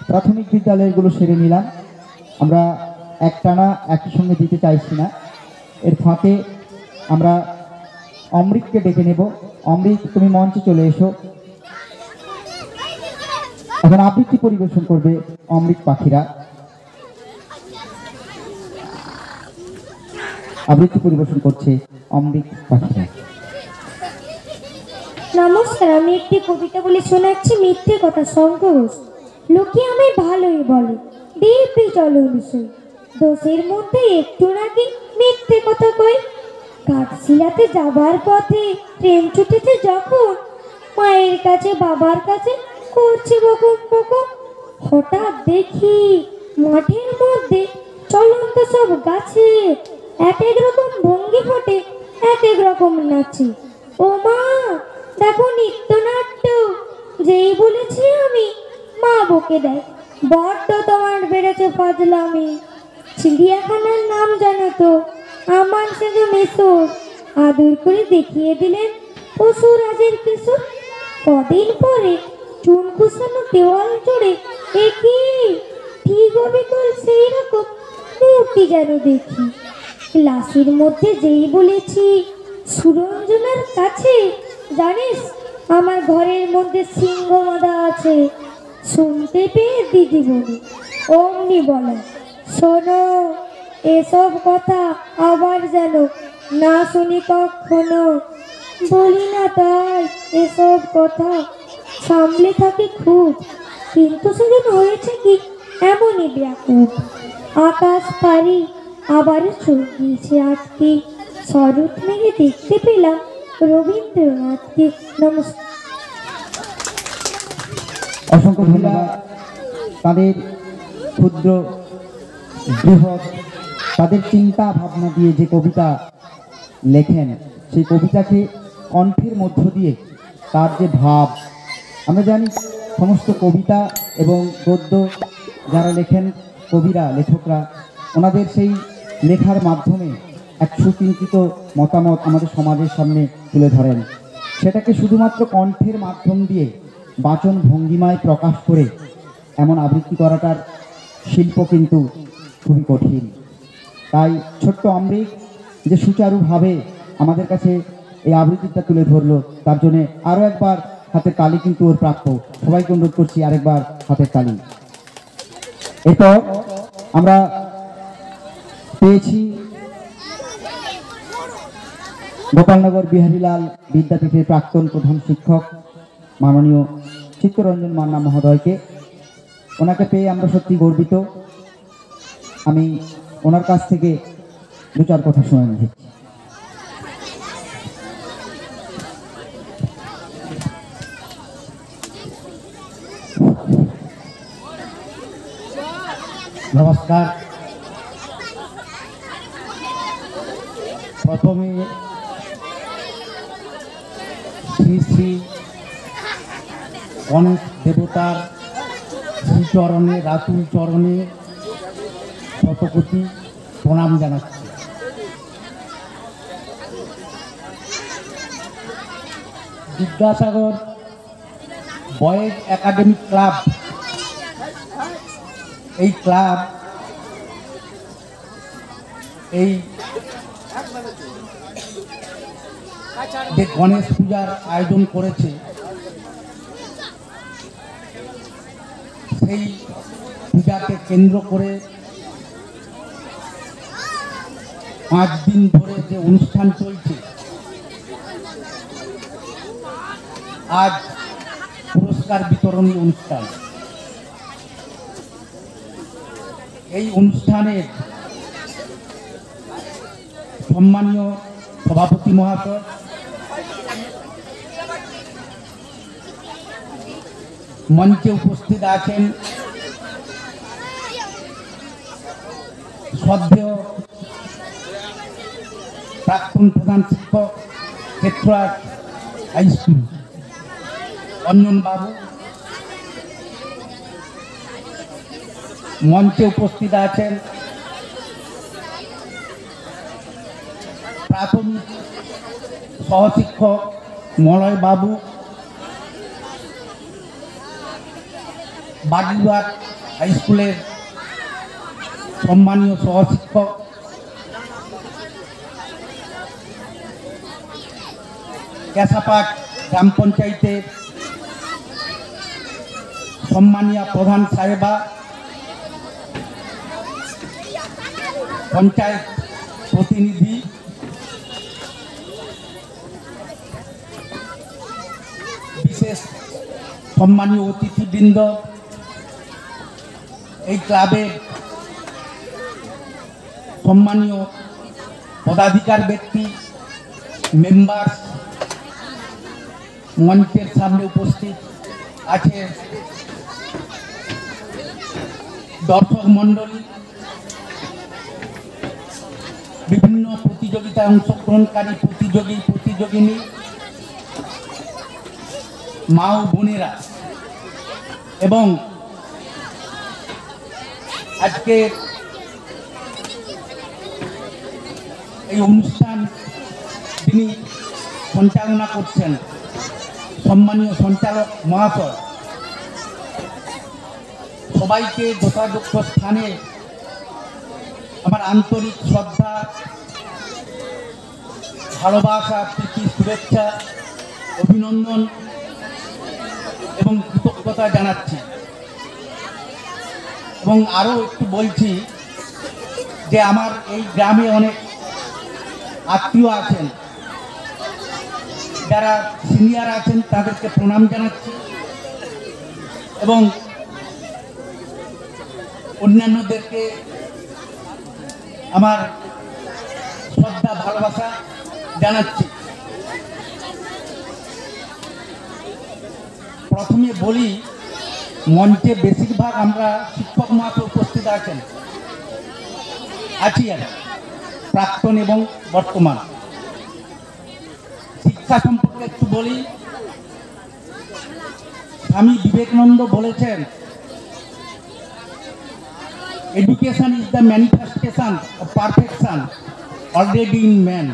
প্রাথমিক বিদ্যালয়গুলো সেরে নিলাম। আমরা একটানা একই সঙ্গে দিতে চাইছি না। এর ফাঁকে আমরা অমৃতকে ডেকে নেব। অমৃত, তুমি মঞ্চে চলে এসো। এখন আবৃত্তি পরিবেশন করবে অমৃত পাখিরা। আবৃত্তি পরিবেশন করছে অমৃত পাখিরা। নমস্কার, আমি একটি কবিতা বলে শোনাচ্ছি। মিথ্যে কথা সংকোচ লোকে আমি ভালোই বলে, দিব্যি চলো অনুসই, দোষের মধ্যে একটু নাকি মিথ্যে কথা কই। কাঠশিলাতে যাবার পথে ট্রেন ছুটেছে যখন, মায়ের কাছে বাবার কাছে করছে বকুম বকুম। হঠাৎ দেখি মাঠের মধ্যে চলন্ত সব গাছে এক এক রকম ভঙ্গি ফোটে, এক এক রকম নাচে। ও মা, দেখো নৃত্যনাট্য। যেই বলেছি আমি, মা বকে দেয়, বড্ড তোমার বেড়েছে ফাজলামি। চিড়িয়াখানার নাম জানো তো? আমার সঙ্গে মেসোর। আদর করে দেখিয়ে দিলেন পশুরাজের কিশোর। কদিন পরে চুন কুসানো দেওয়াল জুড়ে একই ঠিক অবিকল সেই রকম মূর্তি যেন দেখি। ক্লাসের মধ্যে যেই বলেছি সুরঞ্জনার কাছে, জানিস আমার ঘরের মধ্যে সিংহ বাঁধা আছে। শুনতে পেয়ে দিদি বলি, অমনি বলে, শোনো, এসব কথা আবার যেন না শুনি কখনো। বলি না তাই এসব কথা, সামলে থাকি খুব, কিন্তু সেদিন হয়েছে কি এমনই ব্যাকুপ। আকাশ পারি আবার চোখ গিয়েছে আটকে, শরৎ মেঘে দেখতে পেলাম রবীন্দ্রনাথকে। নমস্কার। অসংখ্য ধন্যবাদ। তাদের ক্ষুদ্র বৃহৎ তাদের চিন্তা ভাবনা দিয়ে যে কবিতা লেখেন, সেই কবিতাকে কণ্ঠের মধ্য দিয়ে তার যে ভাব, আমরা জানি সমস্ত কবিতা এবং গদ্য যারা লেখেন, কবিরা, লেখকরা, ওনাদের সেই লেখার মাধ্যমে এক সুচিন্তিত মতামত আমাদের সমাজের সামনে তুলে ধরেন। সেটাকে শুধুমাত্র কণ্ঠের মাধ্যম দিয়ে বাচন ভঙ্গিমায় প্রকাশ করে এমন আবৃত্তি করাটার শিল্প কিন্তু খুবই কঠিন। তাই ছোট্ট অমৃত যে সুচারুভাবে আমাদের কাছে এই আবৃত্তিটা তুলে ধরলো, তার জন্যে আরও একবার হাতের তালি কিন্তু ওর প্রাপ্য। সবাইকে অনুরোধ করছি আরেকবার হাতের তালি। এরপর আমরা পেয়েছি গোপালনগর বিহারীলাল বিদ্যাপীঠের প্রাক্তন প্রধান শিক্ষক মাননীয় চিত্তরঞ্জন মান্না মহোদয়কে। ওনাকে পেয়ে আমরা সত্যি গর্বিত। আমি ওনার কাছ থেকে দু চার কথা শুনে নিচ্ছি। নমস্কার। প্রথমে শ্রী শ্রী গণেশ দেবতার শ্রীচরণে, রাতুল চরণে শতকোটি প্রণাম জানাচ্ছি। বিদ্যাসাগর বয়েজ একাডেমিক ক্লাব, এই ক্লাব এই যে গণেশ পূজার আয়োজন করেছে, সেই পূজাকে কেন্দ্র করে 5 দিন ধরে যে অনুষ্ঠান চলছে, আজ পুরস্কার বিতরণী অনুষ্ঠান। এই অনুষ্ঠানের সম্মানীয় সভাপতি মহাশয়, মঞ্চে উপস্থিত আছেন শ্রদ্ধেয় প্রাক্তন প্রধান শিক্ষক ক্ষেত্রহাট হাই স্কুল অঞ্জন বাবু, মঞ্চে উপস্থিত আছেন প্রাথমিক সহশিক্ষক মলয় বাবু, বাগলিবাগ হাই স্কুলের সম্মানীয় সহশিক্ষক, কেশাপাট গ্রাম পঞ্চায়েতের সম্মানীয় প্রধান সাহেবা, পঞ্চায়েত প্রতিনিধি, বিশেষ সম্মানীয় অতিথিবৃন্দ, এই ক্লাবের সম্মানীয় পদাধিকার ব্যক্তি, মেম্বার, মঞ্চের সামনে উপস্থিত আছে দর্শক মণ্ডলী, বিভিন্ন প্রতিযোগিতায় অংশগ্রহণকারী প্রতিযোগিনী মা ও বোনেরা এবং আজকে এই অনুষ্ঠান যিনি সঞ্চালনা করছেন সম্মানীয় সঞ্চালক মহাশয়, সবাইকে যথাযোগ্য স্থানে আমার আন্তরিক শ্রদ্ধা, ভালোবাসা, প্রীতি, শুভেচ্ছা, অভিনন্দন এবং কৃতজ্ঞতা জানাচ্ছি। এবং আরও একটু বলছি যে আমার এই গ্রামে অনেক আত্মীয় আছেন, যারা সিনিয়র আছেন, তাদেরকে প্রণাম জানাচ্ছি এবং অন্যান্যদেরকে আমার শ্রদ্ধা ভালোবাসা জানাচ্ছি। প্রথমে বলি, মঞ্চে বেশিরভাগ আমরা শিক্ষক মহাশয় উপস্থিত আছি আর প্রাক্তন এবং বর্তমান। শিক্ষা সম্পর্কে একটু বলি। স্বামী বিবেকানন্দ বলেছেন, education is the manifestation of perfection already in man.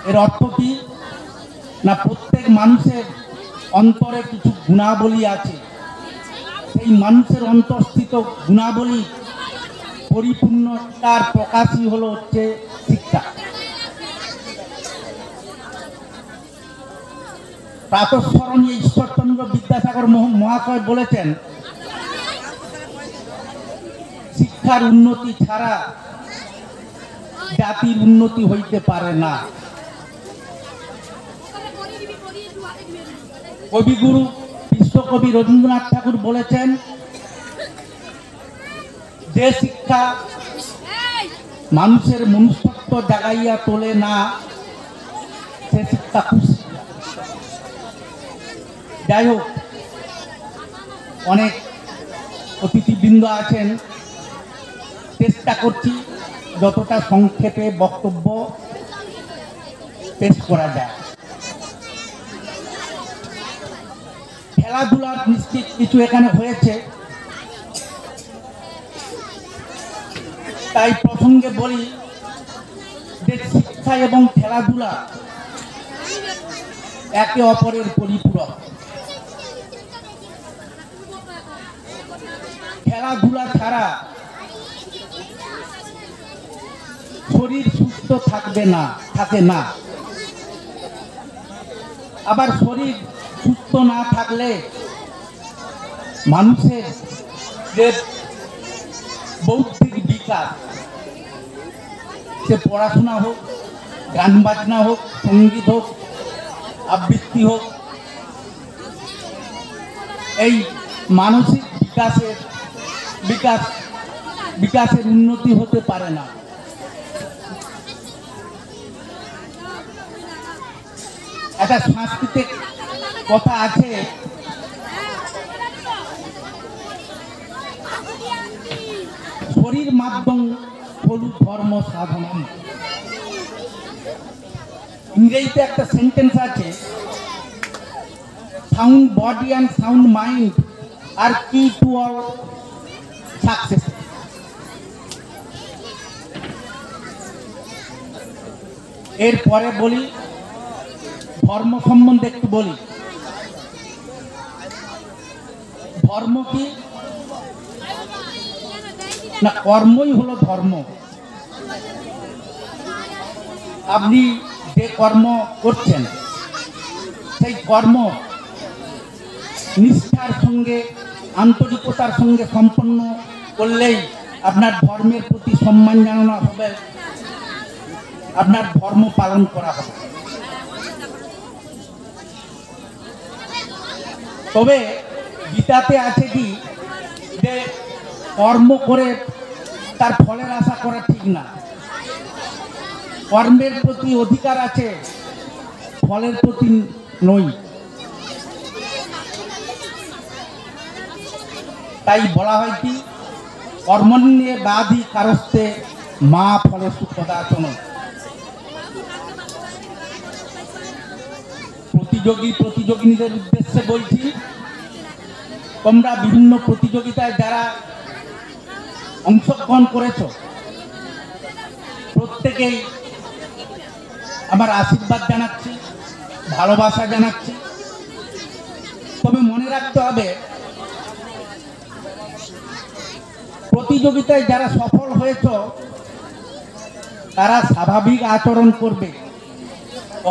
এর অর্থ কি না, প্রত্যেক মানুষের অন্তরে কিছু গুণাবলী আছে, সেই মানুষের অন্তঃস্থিত গুণাবলী পরিপূর্ণতার প্রকাশই হচ্ছে শিক্ষা। প্রাতঃস্মরণীয় ঈশ্বরচন্দ্র বিদ্যাসাগর মহাশয় বলেছেন, শিক্ষার উন্নতি ছাড়া জাতির উন্নতি হইতে পারে না। কবিগুরু বিশ্বকবি রবীন্দ্রনাথ ঠাকুর বলেছেন, যে শিক্ষা মানুষের মনুষ্যত্ব জাগাইয়া তোলে না, সে শিক্ষা কুশিক্ষা। যাই হোক, অনেক অতিথিবৃন্দ আছেন, চেষ্টা করছি যতটা সংক্ষেপে বক্তব্য পেশ করা যায়। খেলাধুলার নিশ্চিত কিছু এখানে হয়েছে, তাই প্রসঙ্গে বলি যে শিক্ষা এবং খেলাধুলা একে অপরের পরিপূরক। খেলাধুলা ছাড়া শরীর সুস্থ থাকে না। আবার শরীর সুস্থ না থাকলে মানুষের যে বৌদ্ধিক বিকাশ, সে পড়াশোনা হোক, গান বাজনা হোক, সঙ্গীত হোক, আবৃত্তি হোক, এই মানসিক বিকাশের উন্নতি হতে পারে না। একটা সাংস্কৃতিক কথা আছে, শরীর মাধ্যম হলু ধর্ম সাধন। ইংরেজিতে একটা সেন্টেন্স আছে, sound body and sound mind আর কি টু অল সাকসেস। এরপরে বলি, ধর্ম সম্বন্ধে একটু বলি। ধর্ম কি না, কর্মই হলো ধর্ম। আপনি যে কর্ম করছেন, সেই কর্ম নিষ্ঠার সঙ্গে, আন্তরিকতার সঙ্গে সম্পন্ন করলেই আপনার ধর্মের প্রতি সম্মান জানানো হবে, আপনার ধর্ম পালন করা হবে। তবে গীতাতে আছে কি, যে কর্ম করে তার ফলের আশা করা ঠিক না। কর্মের প্রতি অধিকার আছে, ফলের প্রতি নই। তাই বলা হয় কি, কর্মণ্যে বাধি কারস্তে মা ফলেষু কদাচন। প্রতিযোগিনীদের উদ্দেশ্যে বলছি, তোমরা বিভিন্ন প্রতিযোগিতায় যারা অংশগ্রহণ করেছ, প্রত্যেকেই আমার আশীর্বাদ জানাচ্ছি, ভালোবাসা জানাচ্ছি। তবে মনে রাখতে হবে, প্রতিযোগিতায় যারা সফল হয়েছ তারা স্বাভাবিক আচরণ করবে,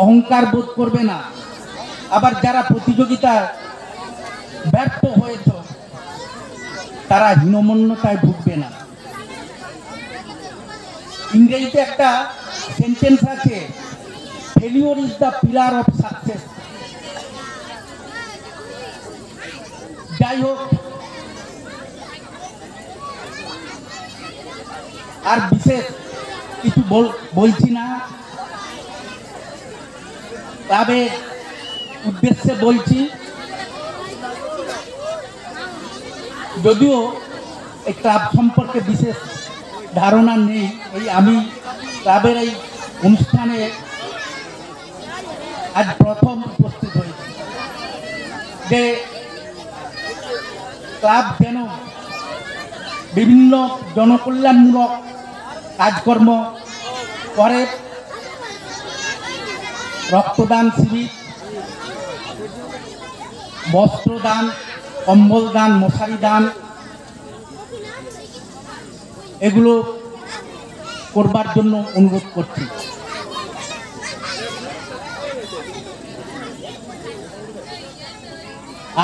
অহংকার বোধ করবে না। আবার যারা প্রতিযোগিতায় ব্যর্থ হয়েছ তারা হীনমন্যতায় ভুগবে না। ইংরেজিতে একটা সেন্টেন্স আছে, failure is the pillar of success. যাই হোক, আর বিশেষ কিছু বলছি না, ক্লাবের উদ্দেশ্যে বলছি। যদিও এই ক্লাব সম্পর্কে বিশেষ ধারণা নেই, এই আমি ক্লাবের এই অনুষ্ঠানে আজ প্রথম উপস্থিত হয়েছি। যে ক্লাব যেন বিভিন্ন জনকল্যাণমূলক কাজকর্ম করে, রক্তদান শিবির, বস্ত্রদান, কম্বল দান, মশারি দান, এগুলো করবার জন্য অনুরোধ করছি।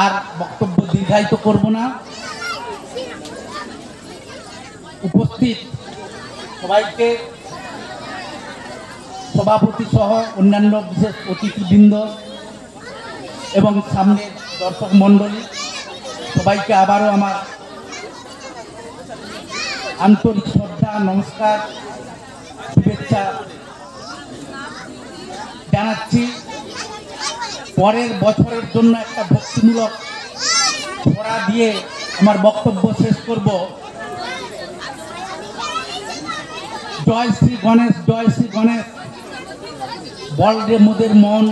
আর বক্তব্য দীর্ঘায়িত করব না। উপস্থিত সবাইকে, সভাপতি সহ অন্যান্য বিশেষ অতিথিবৃন্দ এবং সামনের দর্শক মণ্ডলী, সবাইকে আবারও আমার আন্তরিক শ্রদ্ধা, নমস্কার, শুভেচ্ছা জানাচ্ছি। পরের বছরের জন্য একটা ভক্তিমূলক ছড়া দিয়ে আমার বক্তব্য শেষ করব। জয় শ্রী গণেশ, জয় শ্রী গণেশ, বল রে মোদের মন।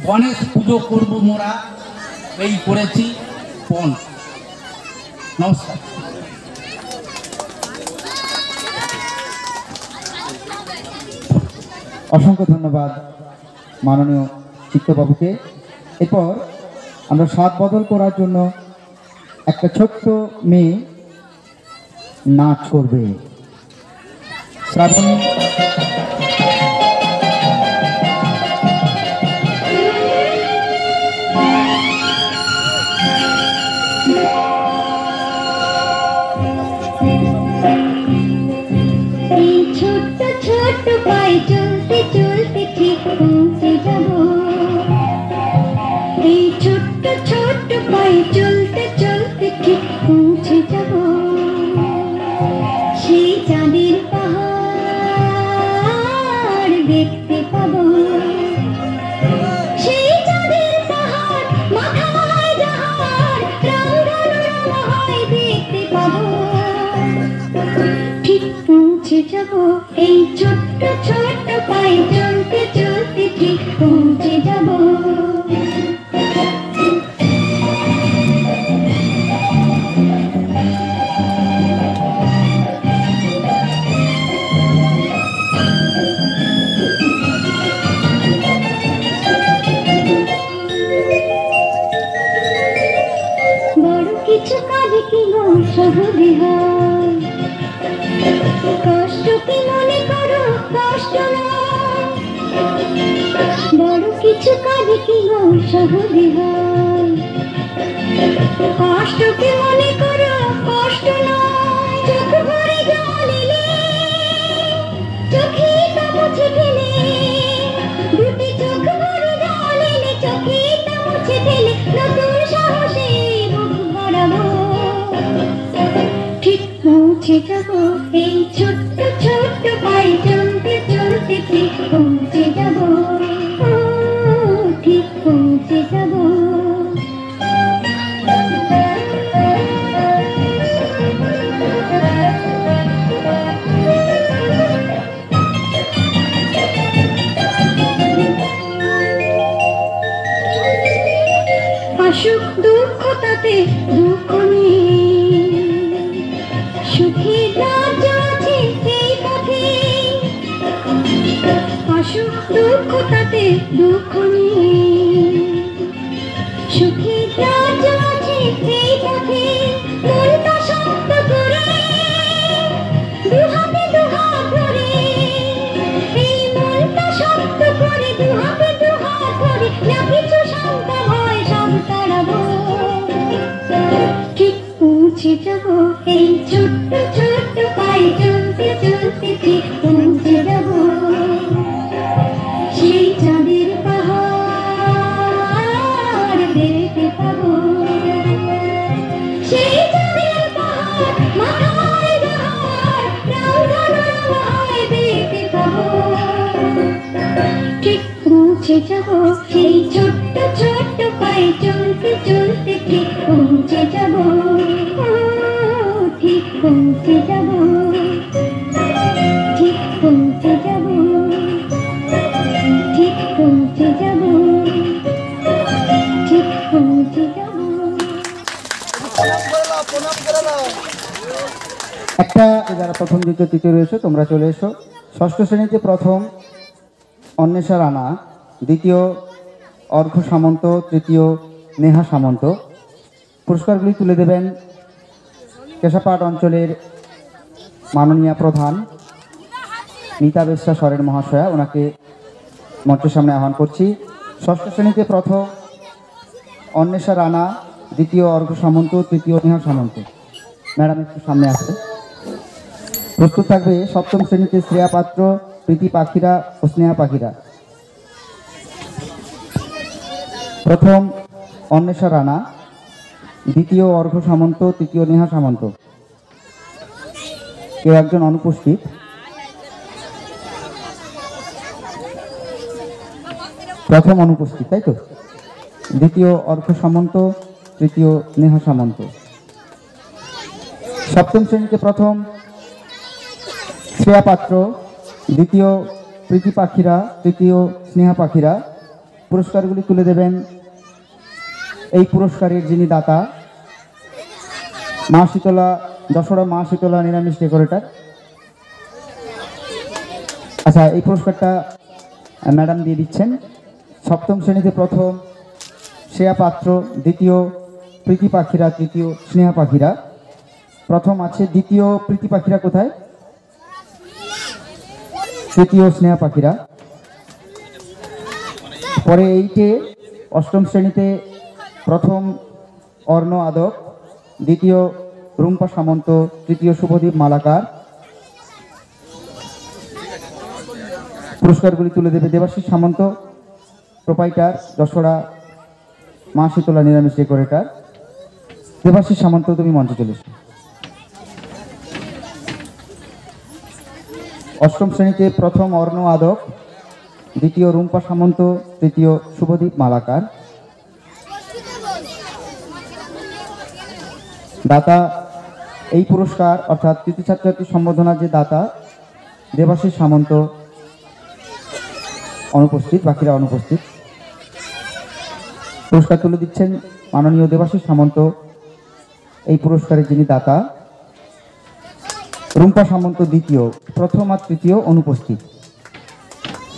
গণেশ পুজো করব মোরা, এই করেছি পণ। নমস্কার। অসংখ্য ধন্যবাদ মাননীয় চিত্তবাবুকে। এরপর আমরা স্বাদ বদল করার জন্য একটা ছোট্ট মেয়ে নাচ করবে। শ্রাবণী ছোট্ট ছোট্ট পায়ে চলতে চলতে ঠিক পৌঁছে যাব। এই ছোট্ট ছোট্ট পায়ে চলতে চলতে ঠিক পৌঁছে যাব। সেই চাঁদের পাহাড় দেখতে পাবো। সেই চাঁদের পাহাড় মাথায় যাহার রাঙানো হয় দেখতে পাবো। ঠিক পৌঁছে যাব। এই ছোট্ট ছোট্ট পায়ে চলতে চলতে ঠিক পৌঁছে যাব। বড় কিছু কাজে কি মন সহজে হয়, কষ্ট কি মনে করো কষ্ট নয়। বড় কিছু কাজে কি মন সহজে হয়, কষ্ট কি মনে করো কষ্ট নয়। চোখ ভরে জল এলে চোখে তা মুছে ফেলে, দুটি চোখ ভরে জল এলে চোখে তা মুছে ফেলে নতুন সাহসে মুখ বাড়াবো। ঠিক পৌঁছে যাব। এই ছোট্ট ছোট্ট পায়ে চলতে চলতে ঠিক পৌঁছে যাব। ঠিক পৌঁছে যাব। দুঃখ তাতে দুঃখ নেই, সুখের রাজ্য আছে এই পথে, আসুক দুঃখ তাতে দুঃখ নেই, সুখের রাজ্য আছে এই পথে, মনটা শক্ত করে দুহাতে দুহাত ধরে, এই মনটা শক্ত করে দুহাতে দুহাত ধরে, না কিছু শঙ্কা ভয় সব তাড়াবো, ঠিক পৌঁছে যাবো এই ছোট্ট ছোট্ট পায়ে চলতে চলতে, ঠিক পৌঁছে যাবো সেই চাঁদের পাহাড় দেখতে পাবো, সেই চাঁদের পাহাড় মাথায় পাহাড় রাউধানায় দেখতে পাবো, ঠিক পৌঁছে যাবো সেই ছোট্ট ছোট্ট পায়ে চলতে চলতে, ঠিক পৌঁছে যাবো, ঠিক পৌঁছে যাবো, ঠিক পৌঁছে যাবো, ঠিক পৌঁছে যাবো, ঠিক পৌঁছে যাবো। একটা যারা প্রথম দ্বিতীয় তৃতীয় রয়েছে তোমরা চলে এসো। ষষ্ঠ শ্রেণীতে প্রথম অন্বেষা রানা, দ্বিতীয় অর্ঘ্য সামন্ত, তৃতীয় নেহা সামন্ত। পুরস্কারগুলি তুলে দেবেন কেশাপাট অঞ্চলের মাননীয় প্রধান মিতা বেশরা সরেন মহাশয়া, ওনাকে মঞ্চের সামনে আহ্বান করছি। ষষ্ঠ শ্রেণীতে প্রথম অন্বেষা রানা, দ্বিতীয় অর্ঘ্য সামন্ত, তৃতীয় নেহা সামন্ত। ম্যাডাম একটু সামনে আসছে। প্রস্তুত থাকবে সপ্তম শ্রেণীতে শ্রেয়া পাত্র, প্রীতি পাখিরা ও স্নেহা পাখিরা। প্রথম অন্বেষা রানা, দ্বিতীয় অর্ঘ্য সামন্ত, তৃতীয় নেহা সামন্ত। কেউ একজন অনুপস্থিত। প্রথম অনুপস্থিত, তাই তো? দ্বিতীয় অর্ঘ্য সামন্ত, তৃতীয় নেহা সামন্ত। সপ্তম শ্রেণীতে প্রথম শ্রেয়া পাত্র, দ্বিতীয় প্রীতি পাখিরা, তৃতীয় স্নেহা পাখিরা। পুরস্কারগুলি তুলে দেবেন এই পুরস্কারের যিনি দাতা, মা শীতলা, যশোরা মা শীতলা নিরামিষ ডেকোরেটর। আচ্ছা, এই পুরস্কারটা ম্যাডাম দিয়ে দিচ্ছেন। সপ্তম শ্রেণীতে প্রথম শ্রেয়া পাত্র, দ্বিতীয় প্রীতি পাখিরা, তৃতীয় স্নেহা পাখিরা। প্রথম আছে, দ্বিতীয় প্রীতি পাখিরা কোথায়? তৃতীয় স্নেহা পাখিরা। পরে এইটে অষ্টম শ্রেণীতে প্রথম অর্ণ আদক, দ্বিতীয় রুম্পা সামন্ত, তৃতীয় শুভদীপ মালাকার। পুরস্কারগুলি তুলে দেবে দেবাশিস সামন্ত, প্রোপাইটার যশোরা মা শীতলা নিরামিষ ডেকোরেটর। দেবাশিস সামন্ত, তুমি মঞ্চে চলে এসো। অষ্টম শ্রেণীতে প্রথম অর্ণ আদক, দ্বিতীয় রুম্পা সামন্ত, তৃতীয় শুভদীপ মালাকার। দাতা এই পুরস্কার অর্থাৎ কৃতি ছাত্রছাত্রী সম্বর্ধনার যে দাতা দেবাশিস সামন্ত অনুপস্থিত, বাকিরা অনুপস্থিত। পুরস্কার তুলে দিচ্ছেন মাননীয় দেবাশিস সামন্ত, এই পুরস্কারের যিনি দাতা। রুম্পা সামন্ত দ্বিতীয়, প্রথম আর তৃতীয় অনুপস্থিত।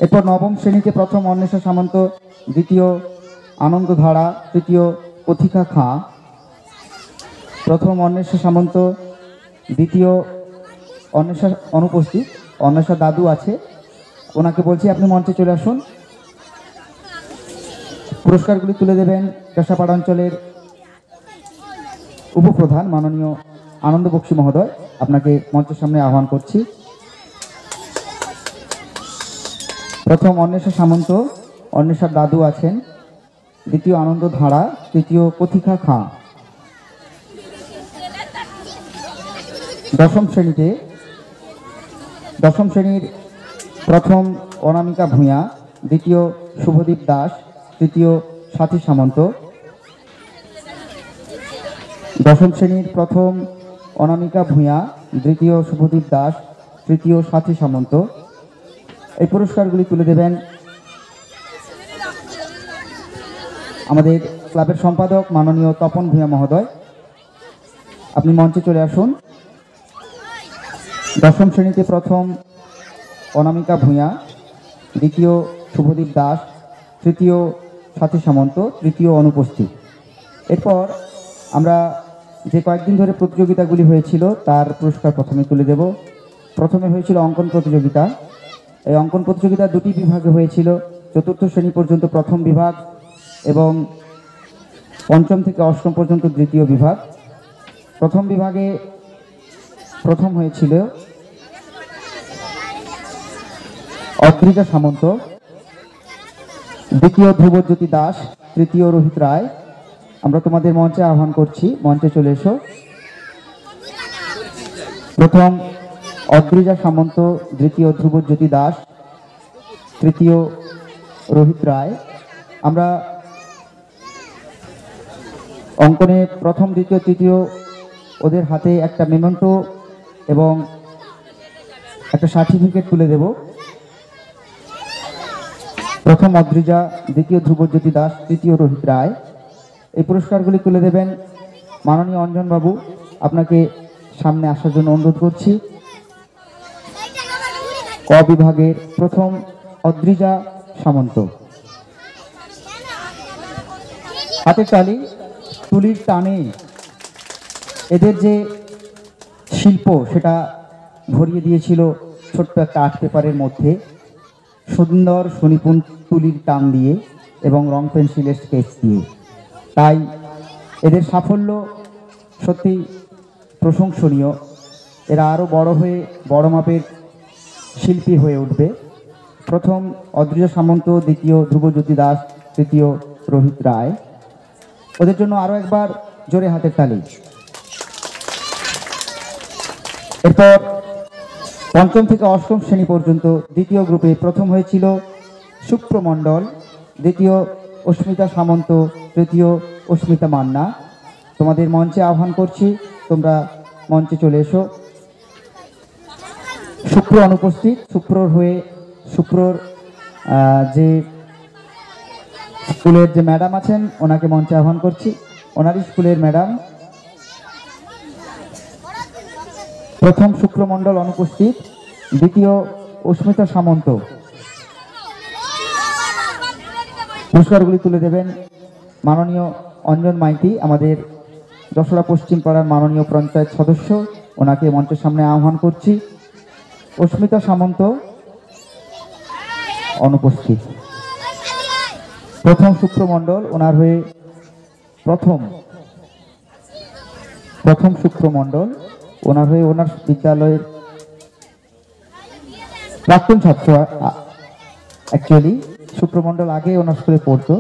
এরপর নবম শ্রেণীতে প্রথম অন্বেষা সামন্ত, দ্বিতীয় আনন্দধারা, তৃতীয় কথিকা খাঁ। প্রথম অন্বেষা সামন্ত, দ্বিতীয় অন্বেষা অনুপস্থিত, অন্বেষা দাদু আছে, ওনাকে বলছি আপনি মঞ্চে চলে আসুন। পুরস্কারগুলি তুলে দেবেন কেশাপাড় অঞ্চলের উপপ্রধান মাননীয় আনন্দ বক্সী মহোদয়, আপনাকে মঞ্চের সামনে আহ্বান করছি। প্রথম অন্বেষা সামন্ত, অন্বেষার দাদু আছেন, দ্বিতীয় আনন্দ ধারা, তৃতীয় কথিকা খাঁ। দশম শ্রেণীর প্রথম অনামিকা ভূঁইয়া, দ্বিতীয় শুভদীপ দাস, তৃতীয় সাথী সামন্ত। দশম শ্রেণীর প্রথম অনামিকা ভূঁইয়া, দ্বিতীয় শুভদীপ দাস, তৃতীয় সাথী সামন্ত। এই পুরস্কারগুলি তুলে দেবেন আমাদের ক্লাবের সম্পাদক মাননীয় তপন ভূঁইয়া মহোদয়, আপনি মঞ্চে চলে আসুন। দশম শ্রেণীতে প্রথম অনামিকা ভূঁইয়া, দ্বিতীয় শুভদীপ দাস, তৃতীয় সাথী সামন্ত, তৃতীয় অনুপস্থিত। এরপর আমরা যে কয়েকদিন ধরে প্রতিযোগিতাগুলি হয়েছিল তার পুরস্কার প্রথমে তুলে দেব। প্রথমে হয়েছিল অঙ্কন প্রতিযোগিতা। এই অঙ্কন প্রতিযোগিতা দুটি বিভাগে হয়েছিল, চতুর্থ শ্রেণী পর্যন্ত প্রথম বিভাগ এবং পঞ্চম থেকে অষ্টম পর্যন্ত দ্বিতীয় বিভাগ। প্রথম বিভাগে প্রথম হয়েছিল অদ্রিজা সামন্ত, দ্বিতীয় ধ্রুবজ্যোতি দাস, তৃতীয় রোহিত রায়। আমরা তোমাদের মঞ্চে আহ্বান করছি, মঞ্চে চলে এসো। প্রথম অদ্রিজা সামন্ত, দ্বিতীয় ধ্রুবজ্যোতি দাস, তৃতীয় রোহিত রায়। আমরা অঙ্কনে প্রথম, দ্বিতীয়, তৃতীয় ওদের হাতে একটা মেমেন্টো এবং একটা সার্টিফিকেট তুলে দেব। প্রথম অদ্রিজা, দ্বিতীয় ধ্রুবজ্যোতি দাস, তৃতীয় রোহিত রায়। এই পুরস্কারগুলি তুলে দেবেন মাননীয় অঞ্জনবাবু। আপনাকে সামনে আসার জন্য অনুরোধ করছি। ক বিভাগের প্রথম অদ্রিজা সামন্ত। হাতের তালি, তুলির টানে এদের যে শিল্প সেটা ভরিয়ে দিয়েছিল ছোট্ট একটা আর্ট পেপারের মধ্যে, সুন্দর সুনিপুণ তুলির টান দিয়ে এবং রং পেন্সিলের স্কেচ দিয়ে। তাই এদের সাফল্য সত্যি প্রশংসনীয়। এরা আরও বড় হয়ে বড় মাপের শিল্পী হয়ে উঠবে। প্রথম অদ্রিজা সামন্ত, দ্বিতীয় ধ্রুবজ্যোতি দাস, তৃতীয় রোহিত রায়। ওদের জন্য আরও একবার জোরে হাতের তালি। এরপর পঞ্চম থেকে অষ্টম শ্রেণী পর্যন্ত দ্বিতীয় গ্রুপে প্রথম হয়েছিল সুপ্রমণ্ডল, দ্বিতীয় অস্মিতা সামন্ত, তৃতীয় অস্মিতা মান্না। তোমাদের মঞ্চে আহ্বান করছি, তোমরা মঞ্চে চলে এসো। শুক্র অনুপস্থিত। শুক্রর যে স্কুলের যে ম্যাডাম আছেন ওনাকে মঞ্চে আহ্বান করছি। ওনারই স্কুলের ম্যাডাম। প্রথম শুক্রমণ্ডল অনুপস্থিত, দ্বিতীয় অস্মিতা সামন্ত। পুরস্কারগুলি তুলে দেবেন মাননীয় অঞ্জন মাইতি, আমাদের যশোরা পশ্চিম পাড়ার মাননীয় পঞ্চায়েত সদস্য। ওনাকে মঞ্চের সামনে আহ্বান করছি। অস্মিতা সামন্ত অনুপস্থিত। প্রথম শুক্রমণ্ডল, ওনার হয়ে প্রথম শুক্রমণ্ডল, ওনার হয়ে ওনার বিদ্যালয়ের প্রাক্তন ছাত্র। অ্যাকচুয়ালি শুক্রমণ্ডল আগে ওনার স্কুলে পড়তো,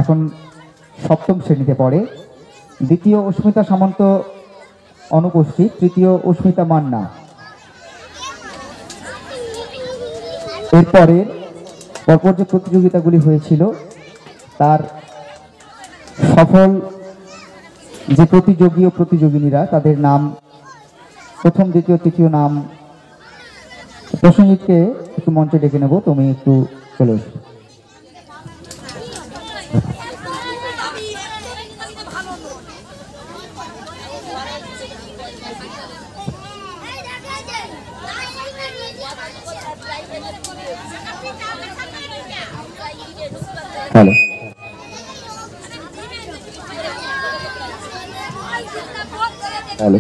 এখন সপ্তম শ্রেণীতে পড়ে। দ্বিতীয় অস্মিতা সামন্ত অনুপস্থিত, তৃতীয় অস্মিতা মান্না। এরপরে পরপর যে প্রতিযোগিতাগুলি হয়েছিল তার সফল যে প্রতিযোগী ও প্রতিযোগিনীরা, তাদের নাম প্রথম, দ্বিতীয়, তৃতীয় নাম। প্রসেনজিৎকে একটু মঞ্চে ডেকে নেব, তুমি একটু চলে এসো। Hello, hello.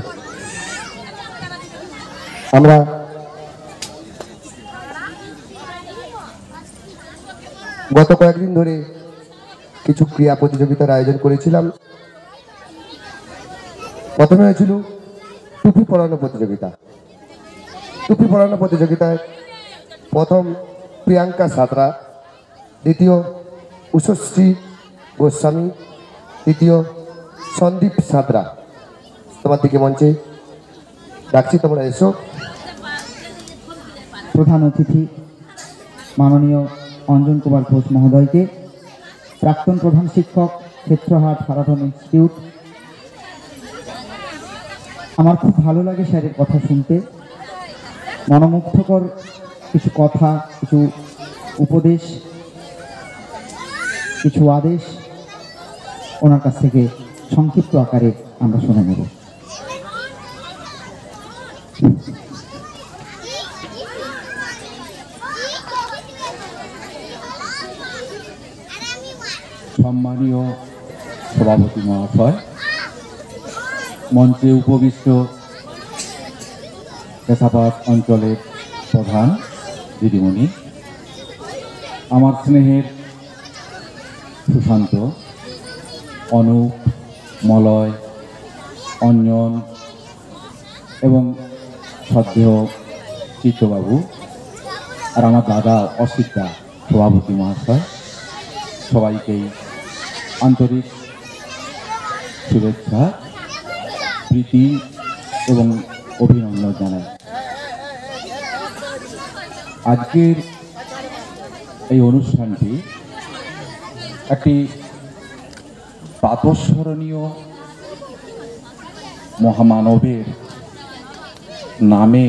আমরা গত কয়েকদিন ধরে কিছু ক্রীড়া প্রতিযোগিতার আয়োজন করেছিলাম। প্রথমে হয়েছিল টুপি পরানো প্রতিযোগিতা। টুপি পরানো প্রতিযোগিতায় প্রথম প্রিয়াঙ্কা সাঁতরা, দ্বিতীয় উষশ্রী গোস্বামী, তৃতীয় সন্দীপ সাঁতরা। তোমার দিকে মঞ্চে ডাকছি, তোমরা এসো। প্রধান অতিথি মাননীয় অঞ্জন কুমার ঘোষ মহোদয়কে, প্রাক্তন প্রধান শিক্ষক, ক্ষেত্রহাট হারাধন ইনস্টিটিউট। আমার খুব ভালো লাগে স্যারের কথা শুনতে, মনোমুগ্ধকর কিছু কথা, কিছু উপদেশ, কিছু আদেশ ওনার কাছ থেকে সংক্ষিপ্ত আকারে আমরা শুনে নেব। সম্মানীয় সভাপতি মহাশয়, মঞ্চে উপবিষ্ট কেশাপাত অঞ্চলের প্রধান দিদিমণি, আমার স্নেহের সুশান্ত, অনুপ, মলয়, অঞ্জন এবং শ্রদ্ধেয় চিত্তবাবু, আর আমার দাদা অসিতদা সভাপতি মহাশয়, সবাইকেই আন্তরিক শুভেচ্ছা, প্রীতি এবং অভিনন্দন জানাই। আজকের এই অনুষ্ঠানটি একটি প্রাতঃস্মরণীয় মহামানবের নামে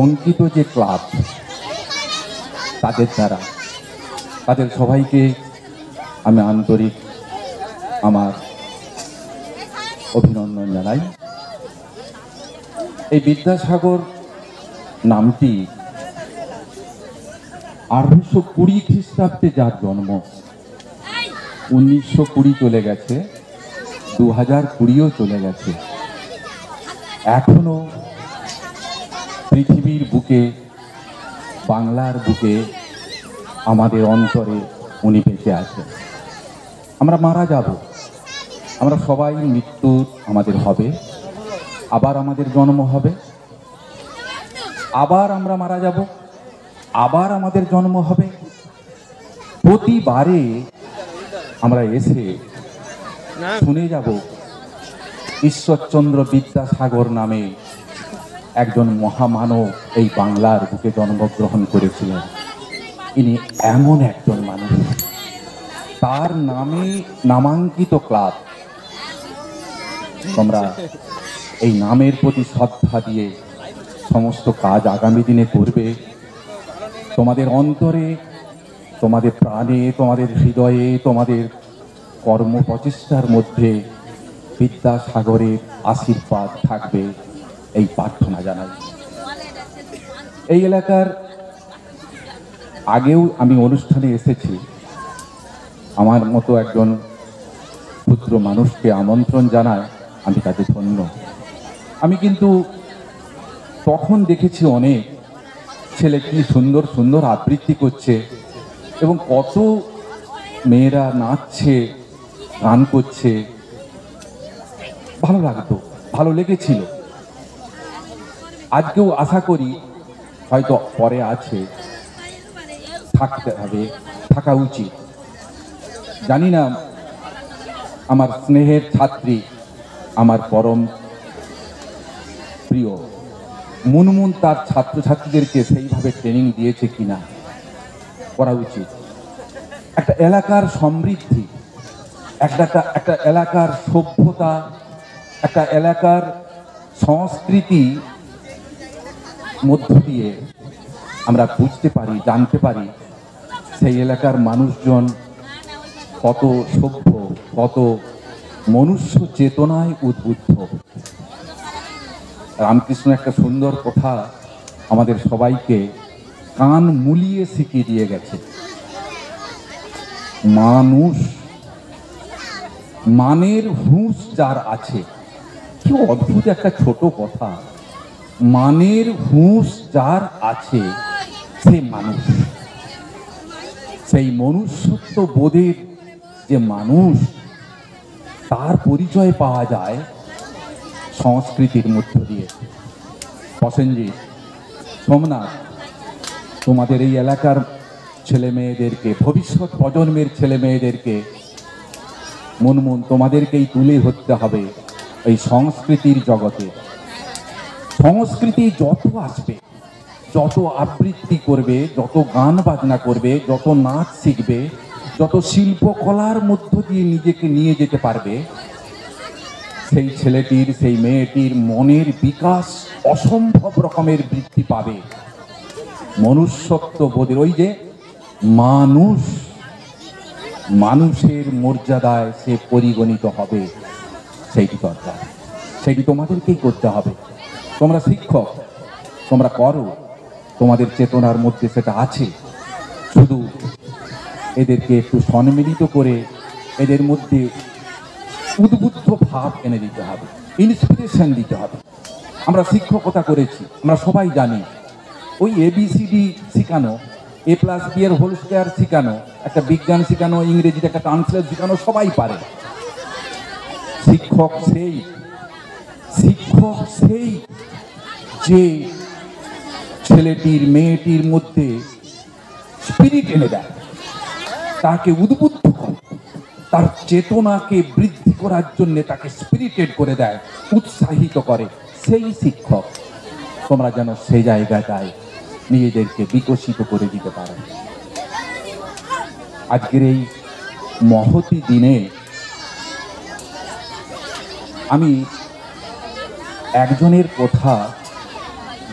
অঙ্কিত যে ক্লাব, তাদের দ্বারা তাদের সবাইকে আমি আন্তরিক আমার অভিনন্দন জানাই। এই বিদ্যাসাগর নামটি 1820 খ্রিস্টাব্দে যার জন্ম, 1920 চলে গেছে, 2020ও চলে গেছে, এখনো পৃথিবীর বুকে, বাংলার বুকে, আমাদের অন্তরে উনি বেঁচে আছেন। আমরা মারা যাব, আমরা সবাই মৃত্যু আমাদের হবে, আবার আমাদের জন্ম হবে, আবার আমরা মারা যাব, আবার আমাদের জন্ম হবে। প্রতিবারে আমরা এসে শুনে যাব ঈশ্বরচন্দ্র বিদ্যাসাগর নামে একজন মহামানব এই বাংলার বুকে জন্মগ্রহণ করেছিলেন। ইনি এমন একজন মানুষ, তার নামে নামাঙ্কিত ক্লাব। তোমরা এই নামের প্রতি শ্রদ্ধা দিয়ে সমস্ত কাজ আগামী দিনে করবে। তোমাদের অন্তরে, তোমাদের প্রাণে, তোমাদের হৃদয়ে, তোমাদের কর্ম প্রচেষ্টার মধ্যে বিদ্যাসাগরের আশীর্বাদ থাকবে, এই প্রার্থনা জানাই। এই এলাকার আগেও আমি অনুষ্ঠানে এসেছি, আমার মতো একজন ক্ষুদ্র মানুষকে আমন্ত্রণ জানায়, আমি তাকে ধন্য। আমি কিন্তু তখন দেখেছি অনেক ছেলে কি সুন্দর সুন্দর আবৃত্তি করছে এবং কত মেয়েরা নাচছে, গান করছে, ভালো লাগতো, ভালো লেগেছিল। আজকেও আশা করি হয়তো পরে আছে, থাকতে হবে, থাকা উচিত। জানি না আমার স্নেহের ছাত্রী, আমার পরম প্রিয় মুনমুন তার ছাত্রছাত্রীদেরকে সেইভাবে ট্রেনিং দিয়েছে কিনা, করা উচিত। একটা এলাকার সমৃদ্ধি, একটা এলাকার সভ্যতা, একটা এলাকার সংস্কৃতি মধ্য দিয়ে আমরা বুঝতে পারি, জানতে পারি সেই এলাকার মানুষজন কত সভ্য, কত মনুষ্য চেতনায় উদ্বুদ্ধ। রামকৃষ্ণ একটা সুন্দর কথা আমাদের সবাইকে কান মুলিয়ে শিখিয়ে দিয়ে গেছে, মানুষ মানের হুঁশ যার আছে। কি অদ্ভুত একটা ছোট কথা, মানের হুঁশ যার আছে সে মানুষ। সেই মনুষ্যত্ব বোধের যে মানুষ, তার পরিচয় পাওয়া যায় সংস্কৃতির মধ্য দিয়ে। প্রসেনজিৎ, সোমনাথ, তোমাদের এই এলাকার ছেলে মেয়েদেরকে, ভবিষ্যৎ প্রজন্মের ছেলে মেয়েদেরকে, মুনমুন, তোমাদেরকেই তুলে ধরতে হবে এই সংস্কৃতির জগতে। সংস্কৃতি যত আসবে, যত আবৃত্তি করবে, যত গান বাজনা করবে, যত নাচ শিখবে, যত শিল্পকলার মধ্য দিয়ে নিজেকে নিয়ে যেতে পারবে, সেই ছেলেটির, সেই মেয়েটির মনের বিকাশ অসম্ভব রকমের বৃদ্ধি পাবে। মনুষ্যত্ব বোধের, ওই যে মানুষ, মানুষের মর্যাদায় সে পরিগণিত হবে, সেইটি দরকার। সেইটি তোমাদেরকেই করতে হবে। তোমরা শিক্ষক, তোমরা করো, তোমাদের চেতনার মধ্যে সেটা আছে। শুধু এদেরকে একটু সম্মিলিত করে এদের মধ্যে উদ্বুদ্ধ ভাব এনে দিতে হবে, ইন্সপিরেশন দিতে হবে। আমরা শিক্ষকতা করেছি, আমরা সবাই জানি ওই ABCD শেখানো, A+B এর হোল স্কয়ার শেখানো, একটা বিজ্ঞান শেখানো, ইংরেজিতে একটা ট্রান্সলেট শেখানো সবাই পারে। শিক্ষক সেই যে ছেলেটির মেয়েটির মধ্যে স্পিরিট এনে দেয়, তাকে উদ্বুদ্ধ করে, তার চেতনাকে বৃদ্ধি করার জন্য তাকে স্পিরিটেড করে দেয়, উৎসাহিত করে, সেই শিক্ষক। তোমরা যেন সেই জায়গাটায় নিজেদেরকে বিকশিত করে দিতে পারো। আজকের এই মহতি দিনে আমি একজনের কথা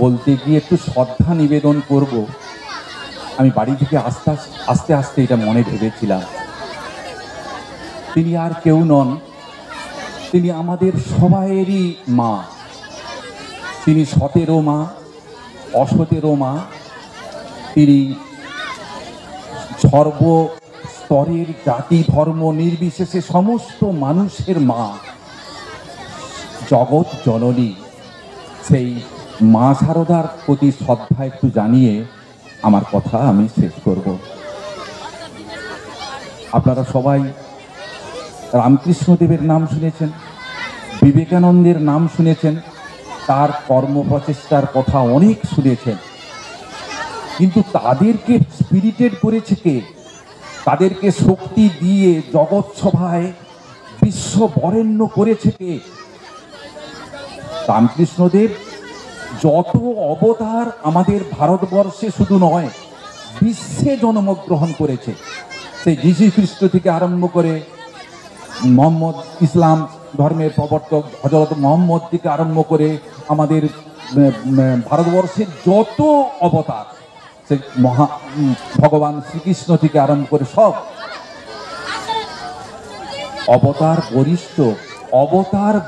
বলতে গিয়ে একটু শ্রদ্ধা নিবেদন করব। আমি বাড়ি থেকে আস্তে আস্তে এটা মনে ভেবেছিলাম। তিনি আর কেউ নন, তিনি আমাদের সবাইয়েরই মা। তিনি সতেরও মা, অসতেরও মা। তিনি সর্বস্তরের জাতি ধর্ম নির্বিশেষে সমস্ত মানুষের মা, জগৎ জননী। সেই মা শারদার প্রতি শ্রদ্ধা একটু জানিয়ে আমার কথা আমি শেষ করব। আপনারা সবাই রামকৃষ্ণদেবের নাম শুনেছেন, বিবেকানন্দের নাম শুনেছেন, তার কর্মপ্রচেষ্টার কথা অনেক শুনেছেন। কিন্তু তাদেরকে স্পিরিটেড করেছে কে? তাদেরকে শক্তি দিয়ে জগৎ সভায় বিশ্ব বরেণ্য করেছে কে? রামকৃষ্ণদেব যত অবতার আমাদের ভারতবর্ষে শুধু নয়, বিশ্বে জন্মগ্রহণ করেছে। সেই যীশু খ্রিস্ট থেকে আরম্ভ করে মোহাম্মদ, ইসলাম ধর্মের প্রবর্তক হযরত মোহাম্মদ থেকে আরম্ভ করে আমাদের ভারতবর্ষের যত অবতার, সে ভগবান শ্রীকৃষ্ণ থেকে আরম্ভ করে সব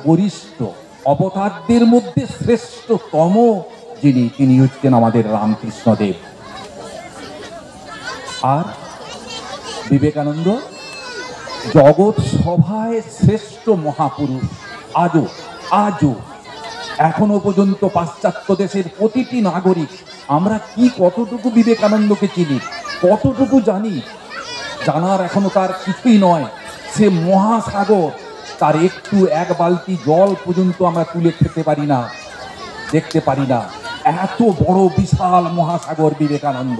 বরিষ্ঠ অবতারদের মধ্যে শ্রেষ্ঠতম তিনি হচ্ছেন আমাদের রামকৃষ্ণদেব। আর বিবেকানন্দ জগৎ সভায় শ্রেষ্ঠ মহাপুরুষ। আজও এখনো পর্যন্ত পাশ্চাত্য দেশের প্রতিটি নাগরিক আমরা কতটুকু বিবেকানন্দকে চিনি, কতটুকু জানি, জানার এখনো তার কিছুই নয়। সে মহাসাগর, তার একটু এক বালতি জল পর্যন্ত আমরা তুলে খেতে পারি না, দেখতে পারি না। এত বড় বিশাল মহাসাগর বিবেকানন্দ।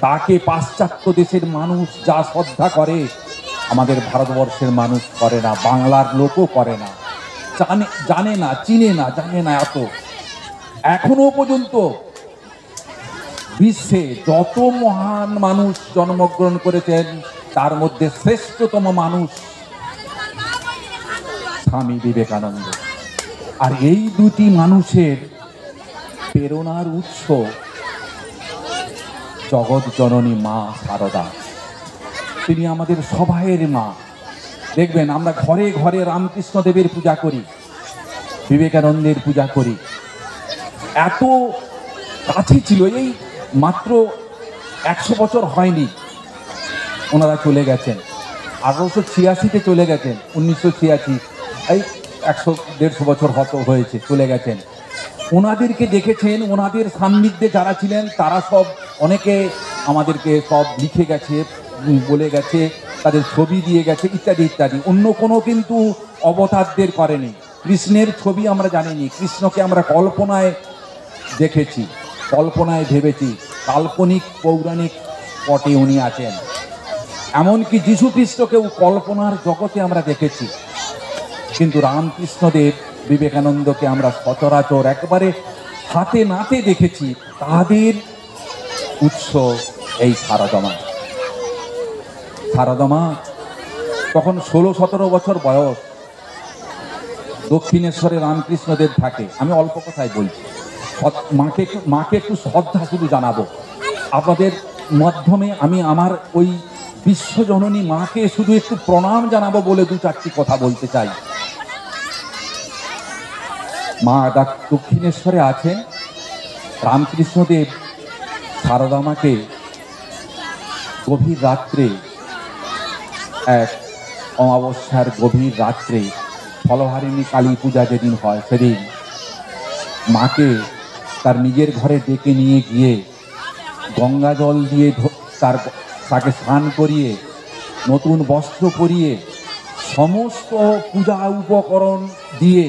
তাকে পাশ্চাত্য দেশের মানুষ যা শ্রদ্ধা করে, আমাদের ভারতবর্ষের মানুষ করে না, বাংলার লোকও করে না, জানে না, চিনে না, জানে না। এত এখনো পর্যন্ত বিশ্বে যত মহান মানুষ জন্মগ্রহণ করেছেন, তার মধ্যে শ্রেষ্ঠতম মানুষ স্বামী বিবেকানন্দ। আর এই দুটি মানুষের প্রেরণার উৎস জগৎ জননী মা শারদা। তিনি আমাদের সবাইয়ের মা। দেখবেন আমরা ঘরে ঘরে রামকৃষ্ণদেবের পূজা করি, বিবেকানন্দের পূজা করি। এত কাছে ছিল, এই মাত্র 100 বছর হয়নি ওনারা চলে গেছেন। 1886-তে চলে গেছেন, 1986, এই 100-150 বছর হয়েছে চলে গেছেন। ওনাদেরকে দেখেছেন, ওনাদের সান্নিধ্যে যারা ছিলেন তারা সব, অনেকে আমাদেরকে সব লিখে গেছে, বলে গেছে, তাদের ছবি দিয়ে গেছে, ইত্যাদি ইত্যাদি। অন্য কোনো কিন্তু অবতারদের করেনি। কৃষ্ণের ছবি আমরা জানিনি, কৃষ্ণকে আমরা কল্পনায় দেখেছি, কল্পনায় ভেবেছি, কাল্পনিক পৌরাণিক পটে উনি আছেন। এমনকি যীশু খ্রিস্টকেও কল্পনার জগতে আমরা দেখেছি। কিন্তু রামকৃষ্ণদেব, বিবেকানন্দকে আমরা সচরাচর একবারে হাতে নাতে দেখেছি। তাদের উৎস এই শারদমা। তখন 16-17 বছর বয়স। দক্ষিণেশ্বরে রামকৃষ্ণদেব থাকে। আমি অল্প কথাই বলছি, মাকে একটু শ্রদ্ধা শুধু জানাবো আপনাদের মাধ্যমে। আমি আমার ওই বিশ্বজননী মাকে শুধু একটু প্রণাম জানাবো বলে দু চারটি কথা বলতে চাই। মা দক্ষিণেশ্বরে আছেন। রামকৃষ্ণদেব সারদা মাকে গভীর রাত্রে, এক অমাবস্যার গভীর রাত্রে, ফলহারিণী কালী পূজা যেদিন হয় সেদিন মাকে তার নিজের ঘরে ডেকে নিয়ে গিয়ে গঙ্গা জল দিয়ে তাকে স্নান করিয়ে নতুন বস্ত্র পরিয়ে সমস্ত পূজা উপকরণ দিয়ে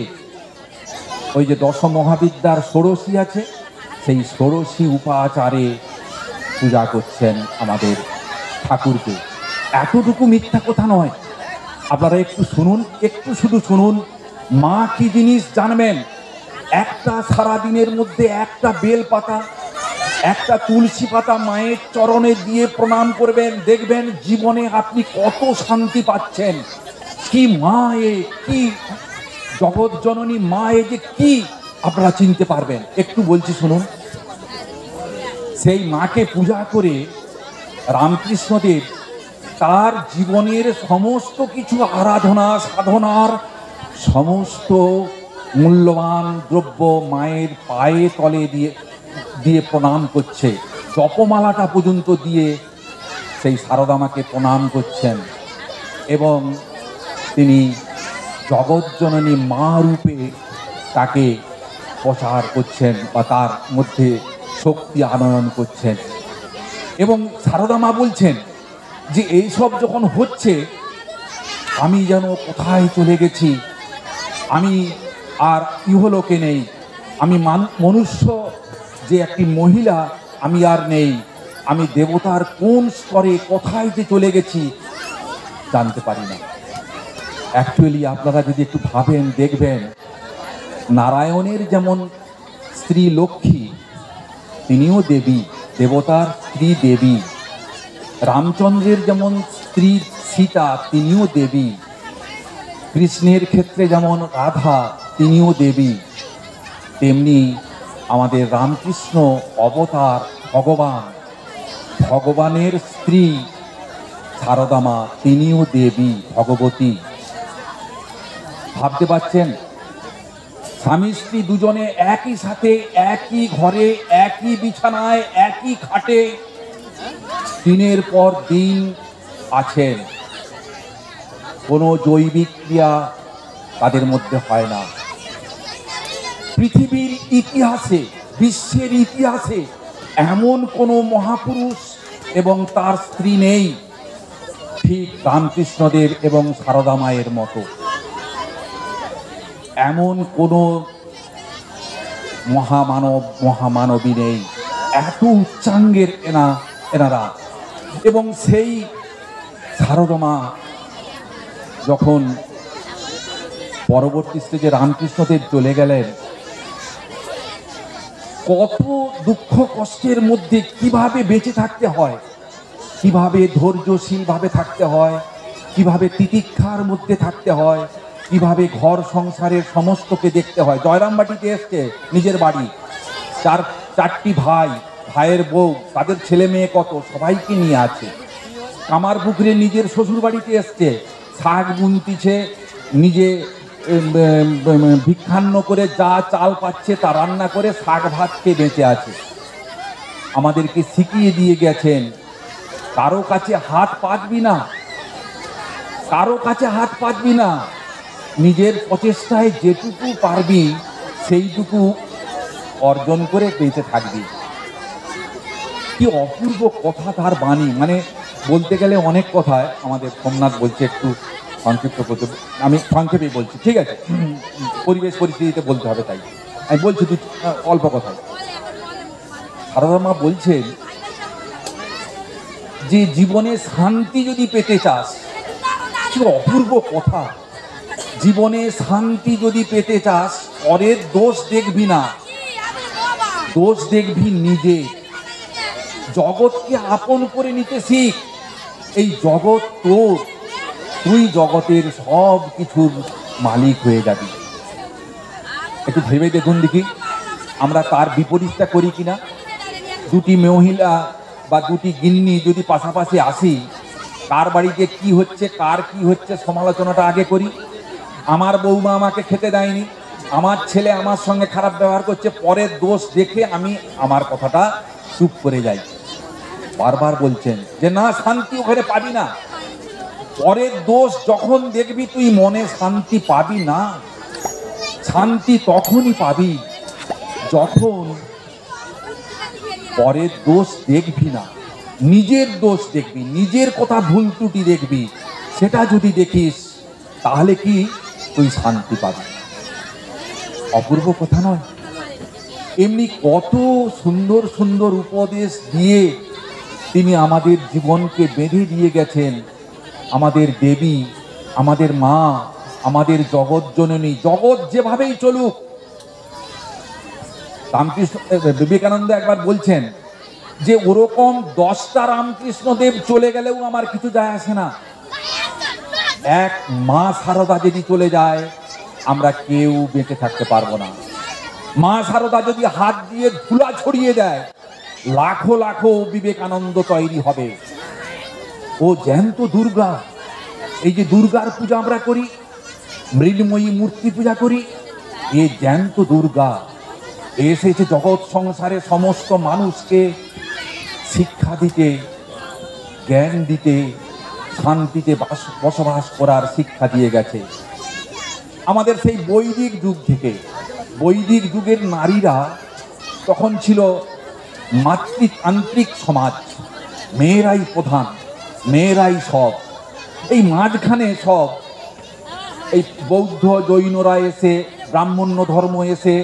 ওই যে দশ মহাবিদ্যার ষোড়শী আছে সেই ষোড়শী উপাচারে পূজা করছেন আমাদের ঠাকুরকে। এতটুকু মিথ্যা কথা নয়, আপনারা একটু শুনুন, একটু শুধু শুনুন। মা কি জিনিস জানবেন? একটা সারাদিনের মধ্যে একটা বেল পাতা, একটা তুলসী পাতা মায়ের চরণে দিয়ে প্রণাম করবেন, দেখবেন জীবনে আপনি কত শান্তি পাচ্ছেন। কি মা এ, কি জগৎ জননী মা এ যে কি আপনারা চিনতে পারবেন। একটু বলছি শুনুন। সেই মাকে পূজা করে রামকৃষ্ণদেব তার জীবনের সমস্ত কিছু আরাধনা সাধনার সমস্ত মূল্যবান দ্রব্য মায়ের পায়ে তলে দিয়ে প্রণাম করছে। জপমালাটা পর্যন্ত দিয়ে সেই সারদা মাকে প্রণাম করছেন এবং তিনি জগৎজননী মা রূপে তাকে প্রচার করছেন বা তার মধ্যে শক্তি আনয়ন করছেন। এবং সারদা মা বলছেন যে এইসব যখন হচ্ছে আমি যেন কোথায় চলে গেছি, আমি আর ইহলোকে নেই, আমি মনুষ্য যে একটি মহিলা আমি আর নেই, আমি দেবতার কোন স্তরে কোথায় যে চলে গেছি জানতে পারি না। অ্যাকচুয়ালি আপনারা যদি একটু ভাবেন দেখবেন নারায়ণের যেমন স্ত্রী লক্ষ্মী, তিনিও দেবী, দেবতার স্ত্রী দেবী। রামচন্দ্রের যেমন স্ত্রী সীতা, তিনিও দেবী। কৃষ্ণের ক্ষেত্রে যেমন রাধা, তিনিও দেবী, তেমনি আমাদের রামকৃষ্ণ অবতার ভগবান, ভগবানের স্ত্রী সারদা মা, তিনিও দেবী, ভগবতী। ভাবতে পারছেন? স্বামী স্ত্রী দুজনে একই সাথে একই ঘরে একই বিছানায় একই খাটে দিনের পর দিন আছেন, কোনো জৈবিক ক্রিয়া তাদের মধ্যে হয় না। পৃথিবীর ইতিহাসে, বিশ্বের ইতিহাসে এমন কোনো মহাপুরুষ এবং তার স্ত্রী নেই ঠিক রামকৃষ্ণদেব এবং সারদা মায়ের মতো। এমন কোনো মহামানব মহামানবী নেই, এত উচ্চাঙ্গের এনারা। এবং সেই সারদা মা যখন পরবর্তী স্টেজে রামকৃষ্ণদেব চলে গেলেন, কত দুঃখ কষ্টের মধ্যে কিভাবে বেঁচে থাকতে হয়, কিভাবে ধৈর্যশীলভাবে থাকতে হয়, কিভাবে তিতিক্ষার মধ্যে থাকতে হয়, কিভাবে ঘর সংসারের সমস্তকে দেখতে হয়। জয়রামবাটিতে এসছে নিজের বাড়ি, চারটি ভাই, ভাইয়ের বউ, তাদের ছেলে মেয়ে কত, সবাইকে নিয়ে আছে। কামারপুকুরে নিজের শ্বশুর বাড়িতে এসছে, শাক বুনতিছে, নিজে ভিক্ষান্ন করে যা চাল পাচ্ছে তা রান্না করে শাক ভাত খেয়ে বেঁচে আছে। আমাদেরকে শিখিয়ে দিয়ে গেছেন কারো কাছে হাত পাতবি না, কারো কাছে হাত পাতবি না, নিজের প্রচেষ্টায় যেটুকু পারবি সেইটুকু অর্জন করে বেঁচে থাকবি। কি অপূর্ব কথা তার বাণী। মানে বলতে গেলে অনেক কথায় আমাদের সোমনাথ বলছে একটু সংক্ষিপ্ত করতে, আমি সংক্ষেপে বলছি, ঠিক আছে? পরিবেশ পরিস্থিতিতে বলতে হবে, তাই আমি বলছি অল্প কথায়। সারদা মা বলছেন যে জীবনে শান্তি যদি পেতে চাস, কি অপূর্ব কথা, জীবনে শান্তি যদি পেতে চাস পরের দোষ দেখবি না, দোষ দেখবি নিজে। জগৎকে আপন করে নিতে শিখ। এই জগৎ তোর, তুই জগতের সব কিছুর মালিক হয়ে যাবি। একটু ভেবে দেখুন দেখি আমরা তার বিপরীতটা করি কিনা। দুটি মহিলা বা দুটি গিন্নি যদি পাশাপাশি আসি, কার বাড়িতে কি হচ্ছে, কার কি হচ্ছে সমালোচনাটা আগে করি। আমার বৌমা আমাকে খেতে দেয়নি, আমার ছেলে আমার সঙ্গে খারাপ ব্যবহার করছে, পরের দোষ দেখে আমি আমার কথাটা চুপ করে যাই। বারবার বলছেন যে না, শান্তি ওখানে পাবি না। পরের দোষ যখন দেখবি তুই মনে শান্তি পাবি না। শান্তি তখনই পাবি যখন পরের দোষ দেখবি না, নিজের দোষ দেখবি, নিজের কথা ভুল ত্রুটি দেখবি। সেটা যদি দেখিস তাহলে কি তুই শান্তি পাবি। অপূর্ব কথা নয়? এমনি কত সুন্দর সুন্দর উপদেশ দিয়ে তিনি আমাদের জীবনকে বেঁধে দিয়ে গেছেন। আমাদের দেবী, আমাদের মা, আমাদের জগৎ জননী, জগৎ যেভাবেই চলুক। রামকৃষ্ণ বিবেকানন্দ একবার বলছেন যে ওরকম 10টা রামকৃষ্ণদেব চলে গেলেও আমার কিছু যায় আসে না, এক মা সারদা যদি চলে যায় আমরা কেউ বেঁচে থাকতে পারবো না। মা সারদা যদি হাত দিয়ে ধুলা ছড়িয়ে দেয় লাখো লাখো বিবেকানন্দ তৈরি হবে। ও জ্যান্ত দুর্গা। এই যে দুর্গার পূজা আমরা করি, মৃন্ময়ী মূর্তি পূজা করি, এ জ্যান্ত দুর্গা এসেছে জগৎ সংসারে সমস্ত মানুষকে শিক্ষা দিতে, জ্ঞান দিতে, শান্তিতে বসবাস করার শিক্ষা দিয়ে গেছে। আমাদের সেই বৈদিক যুগ থেকে, বৈদিক যুগের নারীরা তখন ছিল মাতৃতান্ত্রিক সমাজ, মেয়েরাই প্রধান, মেয়েরাই সব। এই মাঝখানে সব এই বৌদ্ধ জৈনরা এসে, ব্রাহ্মণ্য ধর্ম এসে,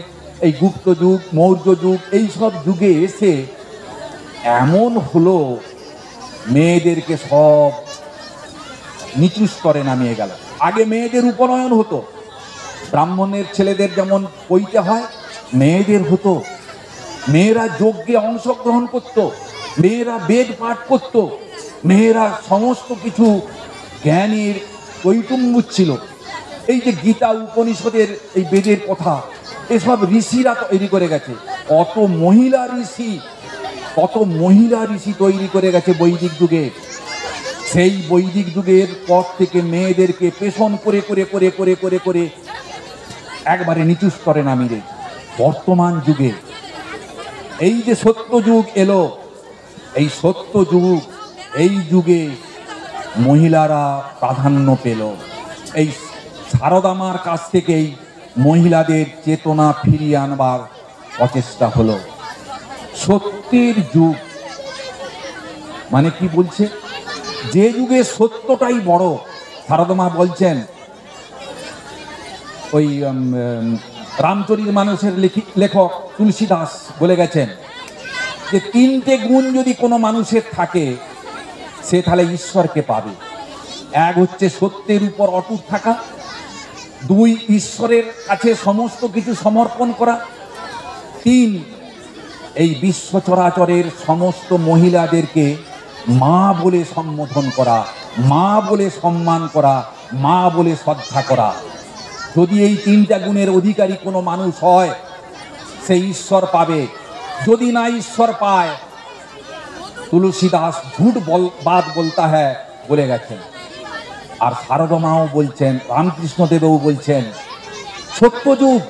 এই গুপ্ত যুগ, মৌর্য যুগ, এই সব যুগে এসে এমন হলো মেয়েদেরকে সব নিচু স্তরে নামিয়ে গেল। আগে মেয়েদের উপনয়ন হতো, ব্রাহ্মণের ছেলেদের যেমন পৈতে হয় মেয়েদের হতো। মেয়েরা যজ্ঞে অংশগ্রহণ করত, মেয়েরা বেদ পাঠ করত, মেয়েরা সমস্ত কিছু জ্ঞানের কৈটুম্বুজ ছিল। এই যে গীতা উপনিষদের এই বেদের কথা এসব ঋষিরা তৈরি করে গেছে। কত মহিলা ঋষি, কত মহিলা ঋষি তৈরি করে গেছে বৈদিক যুগে। সেই বৈদিক যুগের পর থেকে মেয়েদেরকে পেষণ করে করে করে করে করে করে একবারে নিচু স্তরে নামিয়ে বর্তমান যুগে এই যে সত্য যুগ এলো, এই সত্য যুগ, এই যুগে মহিলারা প্রাধান্য পেল। এই সারদা মার কাছ থেকেই মহিলাদের চেতনা ফিরিয়ে আনবার প্রচেষ্টা হলো। সত্যের যুগ মানে কি বলছে? যে যুগে সত্যটাই বড়। সারদা মা বলছেন, ওই রামচরিত মানসের লেখক তুলসী দাস বলে গেছেন যে 3টে গুণ যদি কোনো মানুষের থাকে সে তাহলে ঈশ্বরকে পাবে। এক হচ্ছে সত্যের উপর অটুট থাকা, 2 ঈশ্বরের কাছে সমস্ত কিছু সমর্পণ করা, 3 এই বিশ্ব চরাচরের সমস্ত মহিলাদেরকে মা বলে সম্বোধন করা, মা বলে সম্মান করা, মা বলে শ্রদ্ধা করা। যদি এই 3টা গুণের অধিকারী কোনো মানুষ হয় সে ঈশ্বর পাবে। যদি না ঈশ্বর পায়, তুলসীদাস ঝুট বাদ বলতা হ্যায় বলে গেছেন। আর সারদা মাও বলছেন, রামকৃষ্ণদেবও বলছেন, সত্য যুগ,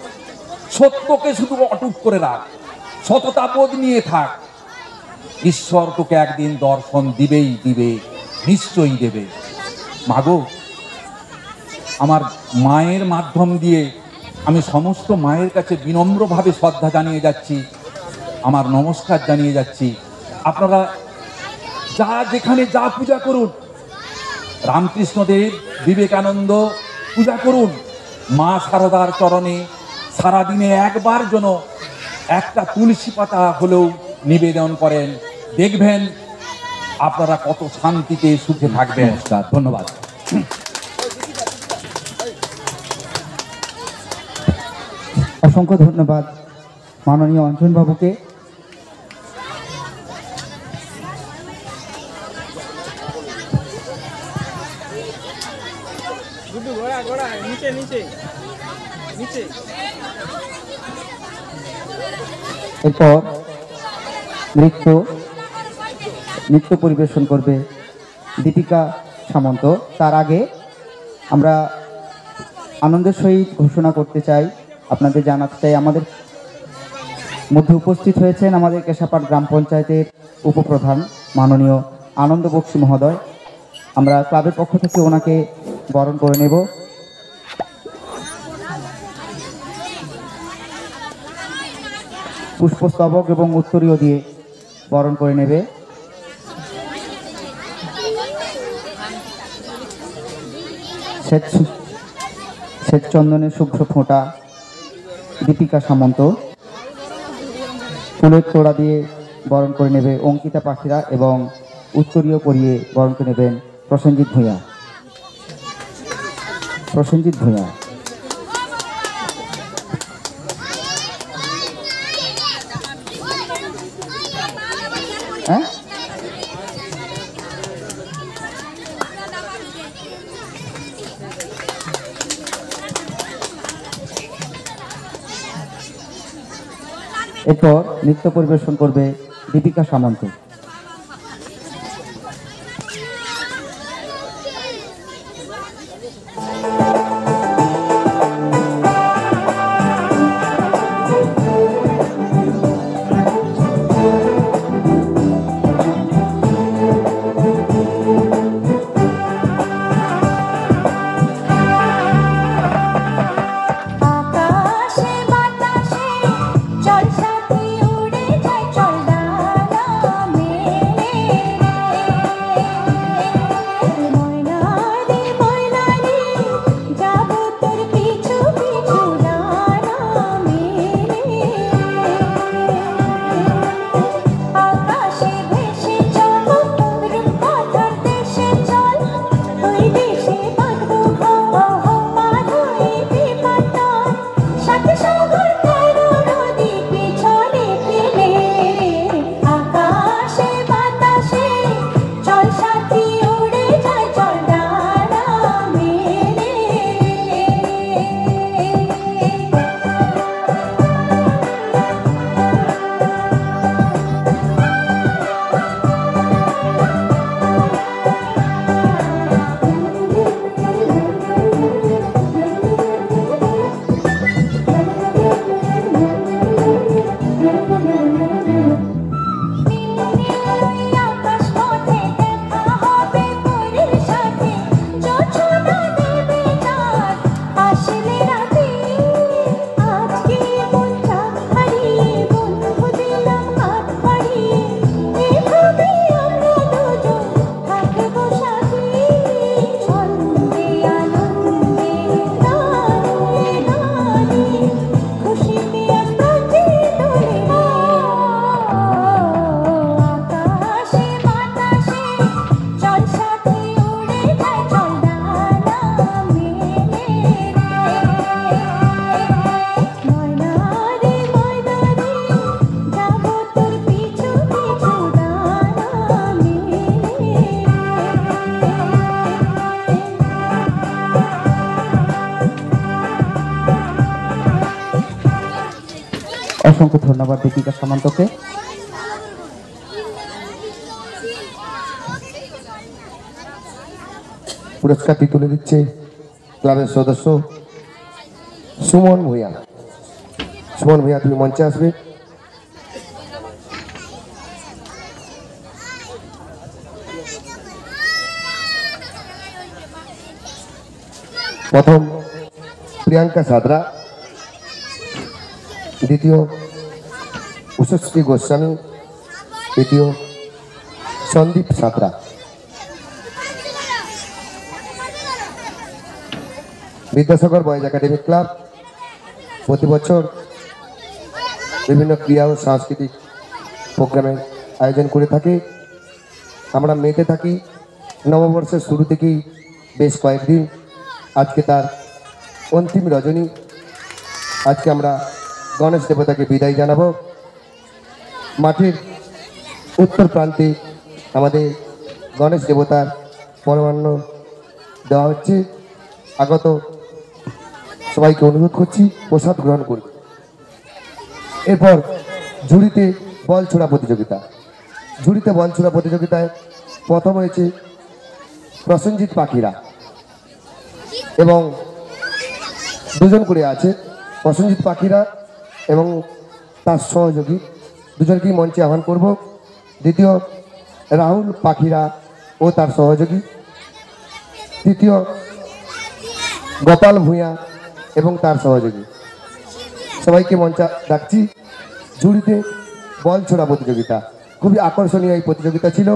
সত্যকে শুধু অটুট করে রাখ, সততা বোধ নিয়ে থাক, ঈশ্বর তোকে একদিন দর্শন দিবেই দিবে, নিশ্চয়ই দেবে। মাগো, আমার মায়ের মাধ্যম দিয়ে আমি সমস্ত মায়ের কাছে বিনম্রভাবে শ্রদ্ধা জানিয়ে যাচ্ছি, আমার নমস্কার জানিয়ে যাচ্ছি। আপনারা যা যেখানে যা পূজা করুন, রামকৃষ্ণদেব, বিবেকানন্দ পূজা করুন, মা সারদার চরণে সারাদিনে একবার যেন একটা তুলসী পাতা হলেও নিবেদন করেন। দেখবেন আপনারা কত শান্তিতে সুখে থাকবেন। ধন্যবাদ। অসংখ্য ধন্যবাদ মাননীয় অঞ্জন বাবুকে। এরপর নৃত্য পরিবেশন করবে দীপিকা সামন্ত। তার আগে আমরা আনন্দের সহিত ঘোষণা করতে চাই, আপনাদের জানাতে চাই, আমাদের মধ্যে উপস্থিত হয়েছেন আমাদের কেশাপাড় গ্রাম পঞ্চায়েতের উপপ্রধান মাননীয় আনন্দ বক্সী মহোদয়। আমরা ক্লাবের পক্ষ থেকে ওনাকে বরণ করে নেব। পুষ্পস্তবক এবং উত্তরীয় দিয়ে বরণ করে নেবে। শ্বেত চন্দনের শুভ্র ফোঁটা দীপিকা সামন্ত। ফুলের তোড়া দিয়ে বরণ করে নেবে অঙ্কিতা পাখিরা এবং উত্তরীয় পরিয়ে বরণ করে নেবেন প্রসেনজিৎ ভূঁইয়া। প্রসেনজিৎ ভূঁইয়া হ্যাঁ এরপর নৃত্য পরিবেশন করবে দীপিকা সামন্ত। অসংখ্য ধন্যবাদ দীপিকা সামন্তকে। পুরস্কারটি তুলে দিচ্ছে ক্লাবের সদস্য সুমন ভূঁইয়া। সুমন ভূঁইয়া, তুমি মঞ্চে আসবে। প্রথম প্রিয়াঙ্কা সাদরা, দ্বিতীয় উষশ্রী গোস্বামী, তৃতীয় Sandip Santra. Vidyasagar boys academy club প্রতি বছর বিভিন্ন ক্রীড়া ও সাংস্কৃতিক প্রোগ্রামের আয়োজন করে থাকে। আমরা মেতে থাকি নববর্ষের শুরু থেকেই বেশ কয়েকদিন। আজকে তার অন্তিম রজনী। আজকে আমরা গণেশ দেবতাকে বিদায় জানাবো। মাঠের উত্তর প্রান্তে আমাদের গণেশ দেবতার পরমান্ন দেওয়া হচ্ছে। আগত সবাইকে অনুরোধ করছি প্রসাদ গ্রহণ করুন। এরপর ঝুড়িতে বল ছোড়া প্রতিযোগিতা। ঝুড়িতে বল ছোড়া প্রতিযোগিতায় প্রথম হয়েছে প্রসেনজিৎ পাখিরা এবং দুজন করে আছে প্রসেনজিৎ পাখিরা এবং তার সহযোগী দুজনকেই মঞ্চে আহ্বান করব। দ্বিতীয় রাহুল পাখিরা ও তার সহযোগী, তৃতীয় গোপাল ভূঁইয়া এবং তার সহযোগী। সবাইকে মঞ্চে ডাকছি। ঝুড়িতে বল ছোড়া প্রতিযোগিতা, খুবই আকর্ষণীয় এই প্রতিযোগিতা ছিল।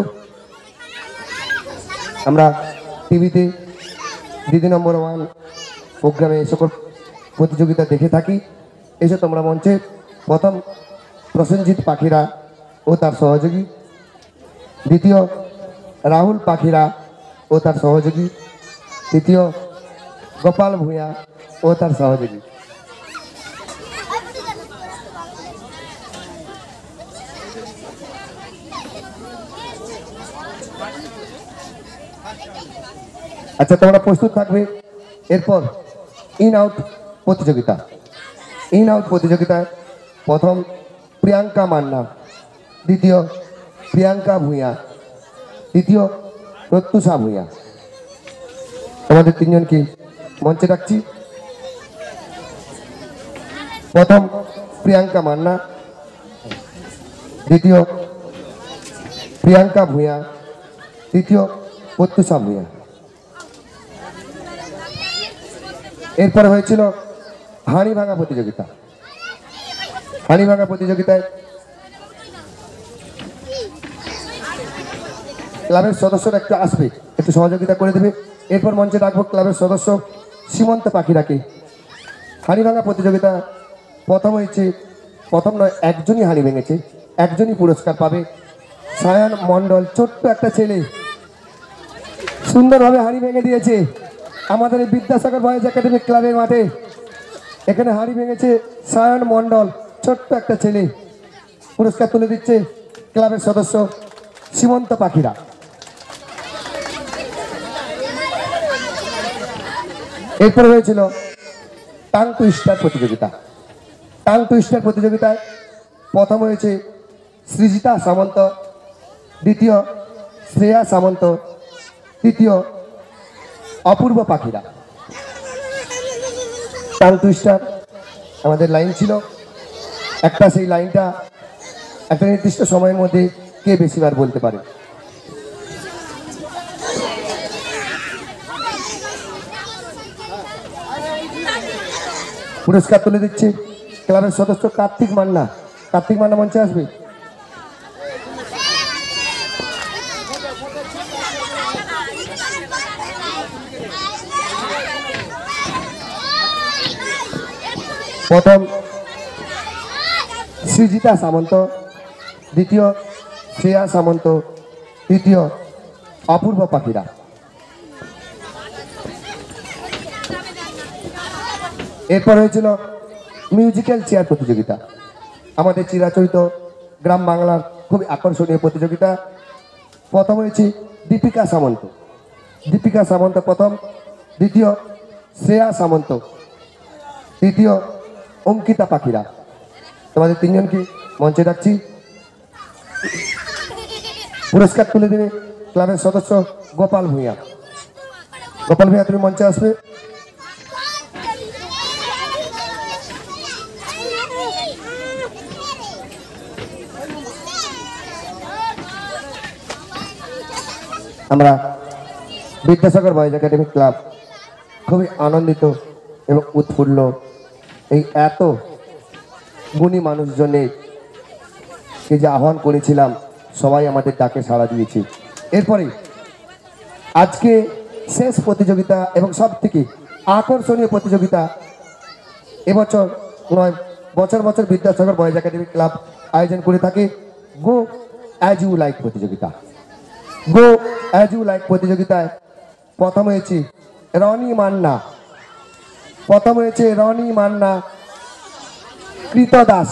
আমরা টিভিতে দিদি নম্বর 1 প্রোগ্রামে এই সকল প্রতিযোগিতা দেখে থাকি। এসে তোমরা মঞ্চে প্রথম প্রসেনজিৎ পাখিরা ও তার সহযোগী, দ্বিতীয় রাহুল পাখিরা ও তার সহযোগী, তৃতীয় গোপাল ভূঁইয়া ও তার সহযোগী। আচ্ছা, তোমরা প্রস্তুত থাকবে। এরপর ইন আউট প্রতিযোগিতা। ইন আউট প্রতিযোগিতায় প্রথম প্রিয়াঙ্কা মান্না, দ্বিতীয় প্রিয়াঙ্কা ভূঁইয়া, তৃতীয় প্রত্যুষা ভূঁইয়া। আমাদের তিনজনকে মঞ্চে রাখছি। প্রথম প্রিয়াঙ্কা মান্না, দ্বিতীয় প্রিয়াঙ্কা ভূঁইয়া, তৃতীয় প্রত্যুষা ভূঁইয়া। এরপরে হয়েছিল হাঁড়ি ভাঙা প্রতিযোগিতা। হাঁড়ি ভাঙা প্রতিযোগিতায় ক্লাবের সদস্যরা একটু আসবে, একটু সহযোগিতা করে দেবে। এরপর মঞ্চে রাখবো ক্লাবের সদস্য সীমন্ত পাখিরাকে। হাঁড়ি ভাঙা প্রতিযোগিতা প্রথম হয়েছে, প্রথম নয়, একজনই হাঁড়ি ভেঙেছে, একজনই পুরস্কার পাবে। সায়ন মণ্ডল, ছোট্ট একটা ছেলে, সুন্দরভাবে হাঁড়ি ভেঙে দিয়েছে আমাদের এই বিদ্যাসাগর বয়েজ একাডেমি ক্লাবের মাঠে। এখানে হাঁড়ি ভেঙেছে সায়ন মণ্ডল, ছোট্ট একটা ছেলে। পুরস্কার তুলে দিচ্ছে ক্লাবের সদস্য সীমন্ত পাখিরা। এরপরে হয়েছিল টাং টুইস্টার প্রতিযোগিতা। টাং টুইস্টার প্রতিযোগিতায় প্রথম হয়েছে সৃজিতা সামন্ত, দ্বিতীয় শ্রেয়া সামন্ত, তৃতীয় অপূর্ব পাখিরা। টাং টুইস্টার আমাদের লাইন ছিল একটা, সেই লাইনটা একটা নির্দিষ্ট সময়ের মধ্যে কে বেশিবার বলতে পারে। পুরস্কার তুলে দিচ্ছে ক্লাবের সদস্য কার্তিক মান্না। কার্তিক মান্না মঞ্চে আসবে। প্রথম সৃজিতা সামন্ত, দ্বিতীয় শ্রেয়া সামন্ত, তৃতীয় অপূর্ব পাখিরা। এরপর হয়েছিল মিউজিক্যাল চেয়ার প্রতিযোগিতা। আমাদের চিরাচরিত গ্রাম বাংলার খুবই আকর্ষণীয় প্রতিযোগিতা। প্রথম হয়েছে দীপিকা সামন্ত। দীপিকা সামন্ত প্রথম, দ্বিতীয় শ্রেয়া সামন্ত, তৃতীয় অঙ্কিতা পাখিরা। তোমাদের তিনজনকে মঞ্চে ডাকছি। পুরস্কার তুলে দেবে ক্লাবের সদস্য গোপাল ভূঁইয়া। গোপাল ভূঁইয়া, তুমি মঞ্চে আসবে। আমরা বিদ্যাসাগর বয়েজ একাডেমি ক্লাব খুবই আনন্দিত এবং উৎফুল্ল। এই এত গুণী মানুষজনের যে আহ্বান করেছিলাম, সবাই আমাদের ডাকে সাড়া দিয়েছে। এরপরে আজকে শেষ প্রতিযোগিতা এবং সব থেকে আকর্ষণীয় প্রতিযোগিতা এবছর নয়, বছর বছর বিদ্যাসাগর বয়েজ একাডেমি ক্লাব আয়োজন করে থাকে গো অ্যাজ ইউ লাইক প্রতিযোগিতা। গো অ্যাজ ইউ লাইক প্রতিযোগিতায় প্রথম হয়েছে রনি মান্না, প্রথম হয়েছে রনি মান্না, কৃত দাস।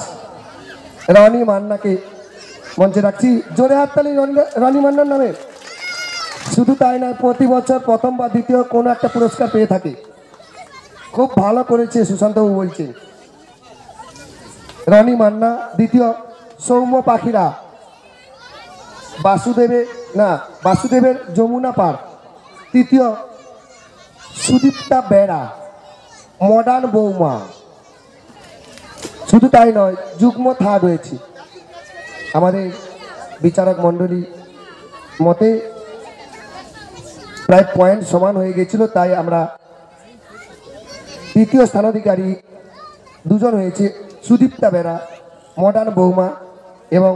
রনি মান্নাকে মঞ্চে রাখছি। জোরে হাততালি রনি মান্নার নামে। শুধু তাই নয়, প্রতি বছর প্রথম বা দ্বিতীয় কোনো একটা পুরস্কার পেয়ে থাকে। খুব ভালো করেছে সুশান্তবাবু বলছেন। রনি মান্না, দ্বিতীয় সৌম্য পাখিরা, বাসুদেবের যমুনা পার্ক, তৃতীয় সুদীপ্তা বেড়া, মডার্ন বৌমা। শুধু তাই নয়, যুগ্ম থার্ড হয়েছে। আমাদের বিচারক মণ্ডলী মতে প্রায় পয়েন্ট সমান হয়ে গেছিল, তাই আমরা তৃতীয় স্থানাধিকারী দুজন হয়েছে, সুদীপ্তা বেরা মডার্ন বৌমা এবং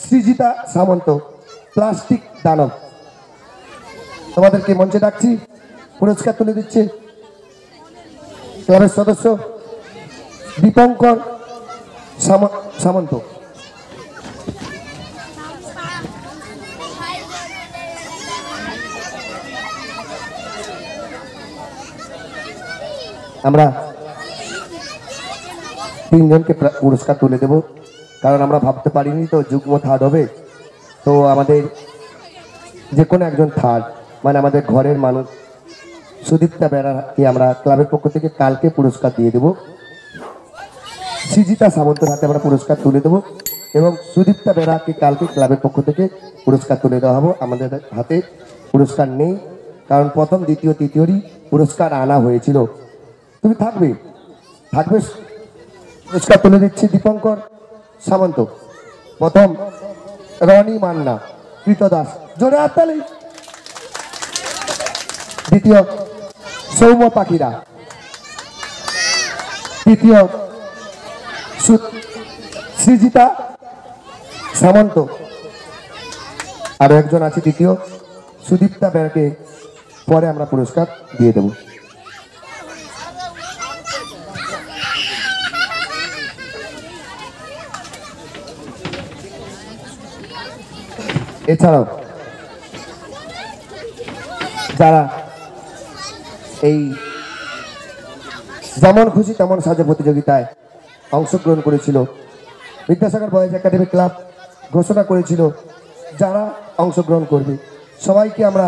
সৃজিতা সামন্ত প্লাস্টিক দানব। তোমাদেরকে মঞ্চে ডাকছি, পুরস্কার তুলে দিচ্ছে ক্লাবের সদস্য দীপঙ্কর সামন্ত। আমরা তিনজনকে পুরস্কার তুলে দেব, কারণ আমরা ভাবতে পারিনি তো যুগ্ম থার্ড হবে। তো আমাদের যে কোনো একজন থার্ড, মানে আমাদের ঘরের মানুষ সুদীপ্তা বেড়াকে আমরা ক্লাবের পক্ষ থেকে কালকে পুরস্কার দিয়ে দেব। সৃজিতা সামন্তের হাতে আমরা পুরস্কার তুলে দেব এবং সুদীপ্তা বেড়াকে কালকে ক্লাবের পক্ষ থেকে পুরস্কার তুলে দেওয়া হবে। আমাদের হাতে পুরস্কার নেই, কারণ প্রথম দ্বিতীয় তৃতীয়রই পুরস্কার আনা হয়েছিল। তুমি থাকবে থাকবে পুরস্কার তুলে দিচ্ছি দীপঙ্কর সামন্ত। প্রথম রনি মান্না, কৃতদাস, জোরে হাততালি। দ্বিতীয় সৌম্য পাখিরা, তৃতীয় সৃজিতা সামন্ত, আরো একজন আছে তৃতীয় সুদীপ্তা বেড়াকে পরে আমরা পুরস্কার দিয়ে দেব। এছাড়াও যারা এই যেমন খুশি তেমন সাজে প্রতিযোগিতায় অংশগ্রহণ করেছিল, বিদ্যাসাগর বয়েজ একাডেমি ক্লাব ঘোষণা করেছিল যারা অংশগ্রহণ করবে সবাইকে আমরা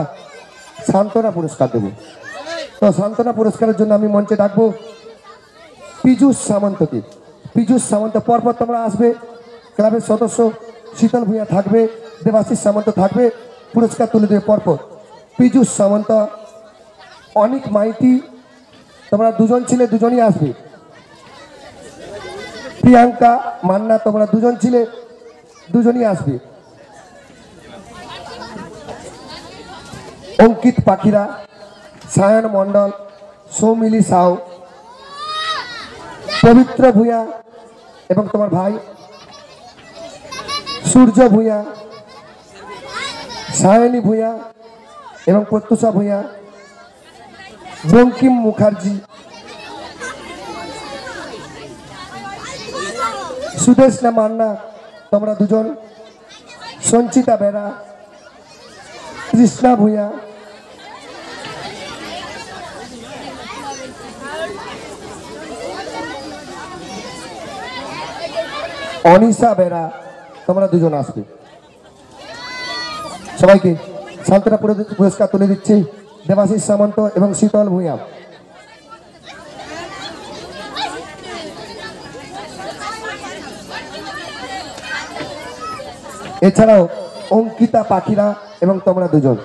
সান্ত্বনা পুরস্কার দেব। তো সান্ত্বনা পুরস্কারের জন্য আমি মঞ্চে ডাকবো পীযূষ সামন্তকে। পীযূষ সামন্ত, পরপর তোমরা আসবে। ক্লাবের সদস্য শীতল ভূঁইয়া থাকবে, দেবাশিস সামন্ত থাকবে, পুরস্কার তুলে দেবে পরপর। পীযূষ সামন্ত, অনিক মাইতি, তোমরা দুজন ছিলে, দুজনই আসবে। প্রিয়াঙ্কা মান্না, তোমরা দুজন ছিলে, দুজনই আসবে। অঙ্কিত পাখিরা, সায়ন মণ্ডল, সৌমিলি সাউ, পবিত্র ভূঁইয়া এবং তোমার ভাই সূর্য ভূঁইয়া, সায়নী ভূঁইয়া এবং প্রত্যুষা ভূঁইয়া, বঙ্কিম মুখার্জি, সুদেশনা মান্না, তোমরা দুজন, সঞ্চিতা বেরা, কৃষ্ণা ভূঁইয়া, অনিশা বেরা, তোমরা দুজন আসবে। সবাইকে সান্ত্বনা পুরস্কার তুলে দিচ্ছি দেবাশিস সামন্ত এবং শীতল ভূঁইয়া। এছাড়াও অঙ্কিতা পাখিরা এবং তোমরা দুজন।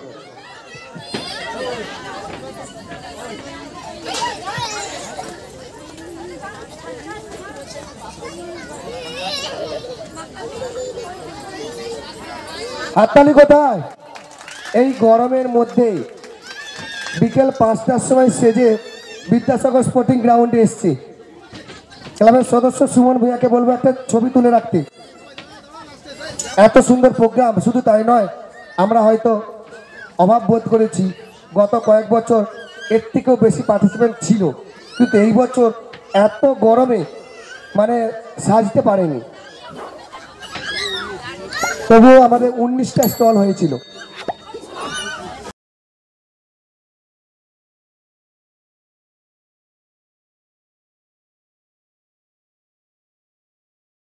হাততালি কোথায়? এই গরমের মধ্যে বিকেল 5টার সময় সেজে বিদ্যাসাগর স্পোর্টিং গ্রাউন্ডে এসছি। ক্লাবের সদস্য সুমন ভূঁইয়াকে বলবো একটা ছবি তুলে রাখতে। এত সুন্দর প্রোগ্রাম, শুধু তাই নয়, আমরা হয়তো অভাব বোধ করেছি, গত কয়েক বছর এর থেকেও বেশি পার্টিসিপেন্ট ছিল, কিন্তু এই বছর এত গরমে মানে সাজতে পারেনি। তবুও আমাদের 19টা স্টল হয়েছিল।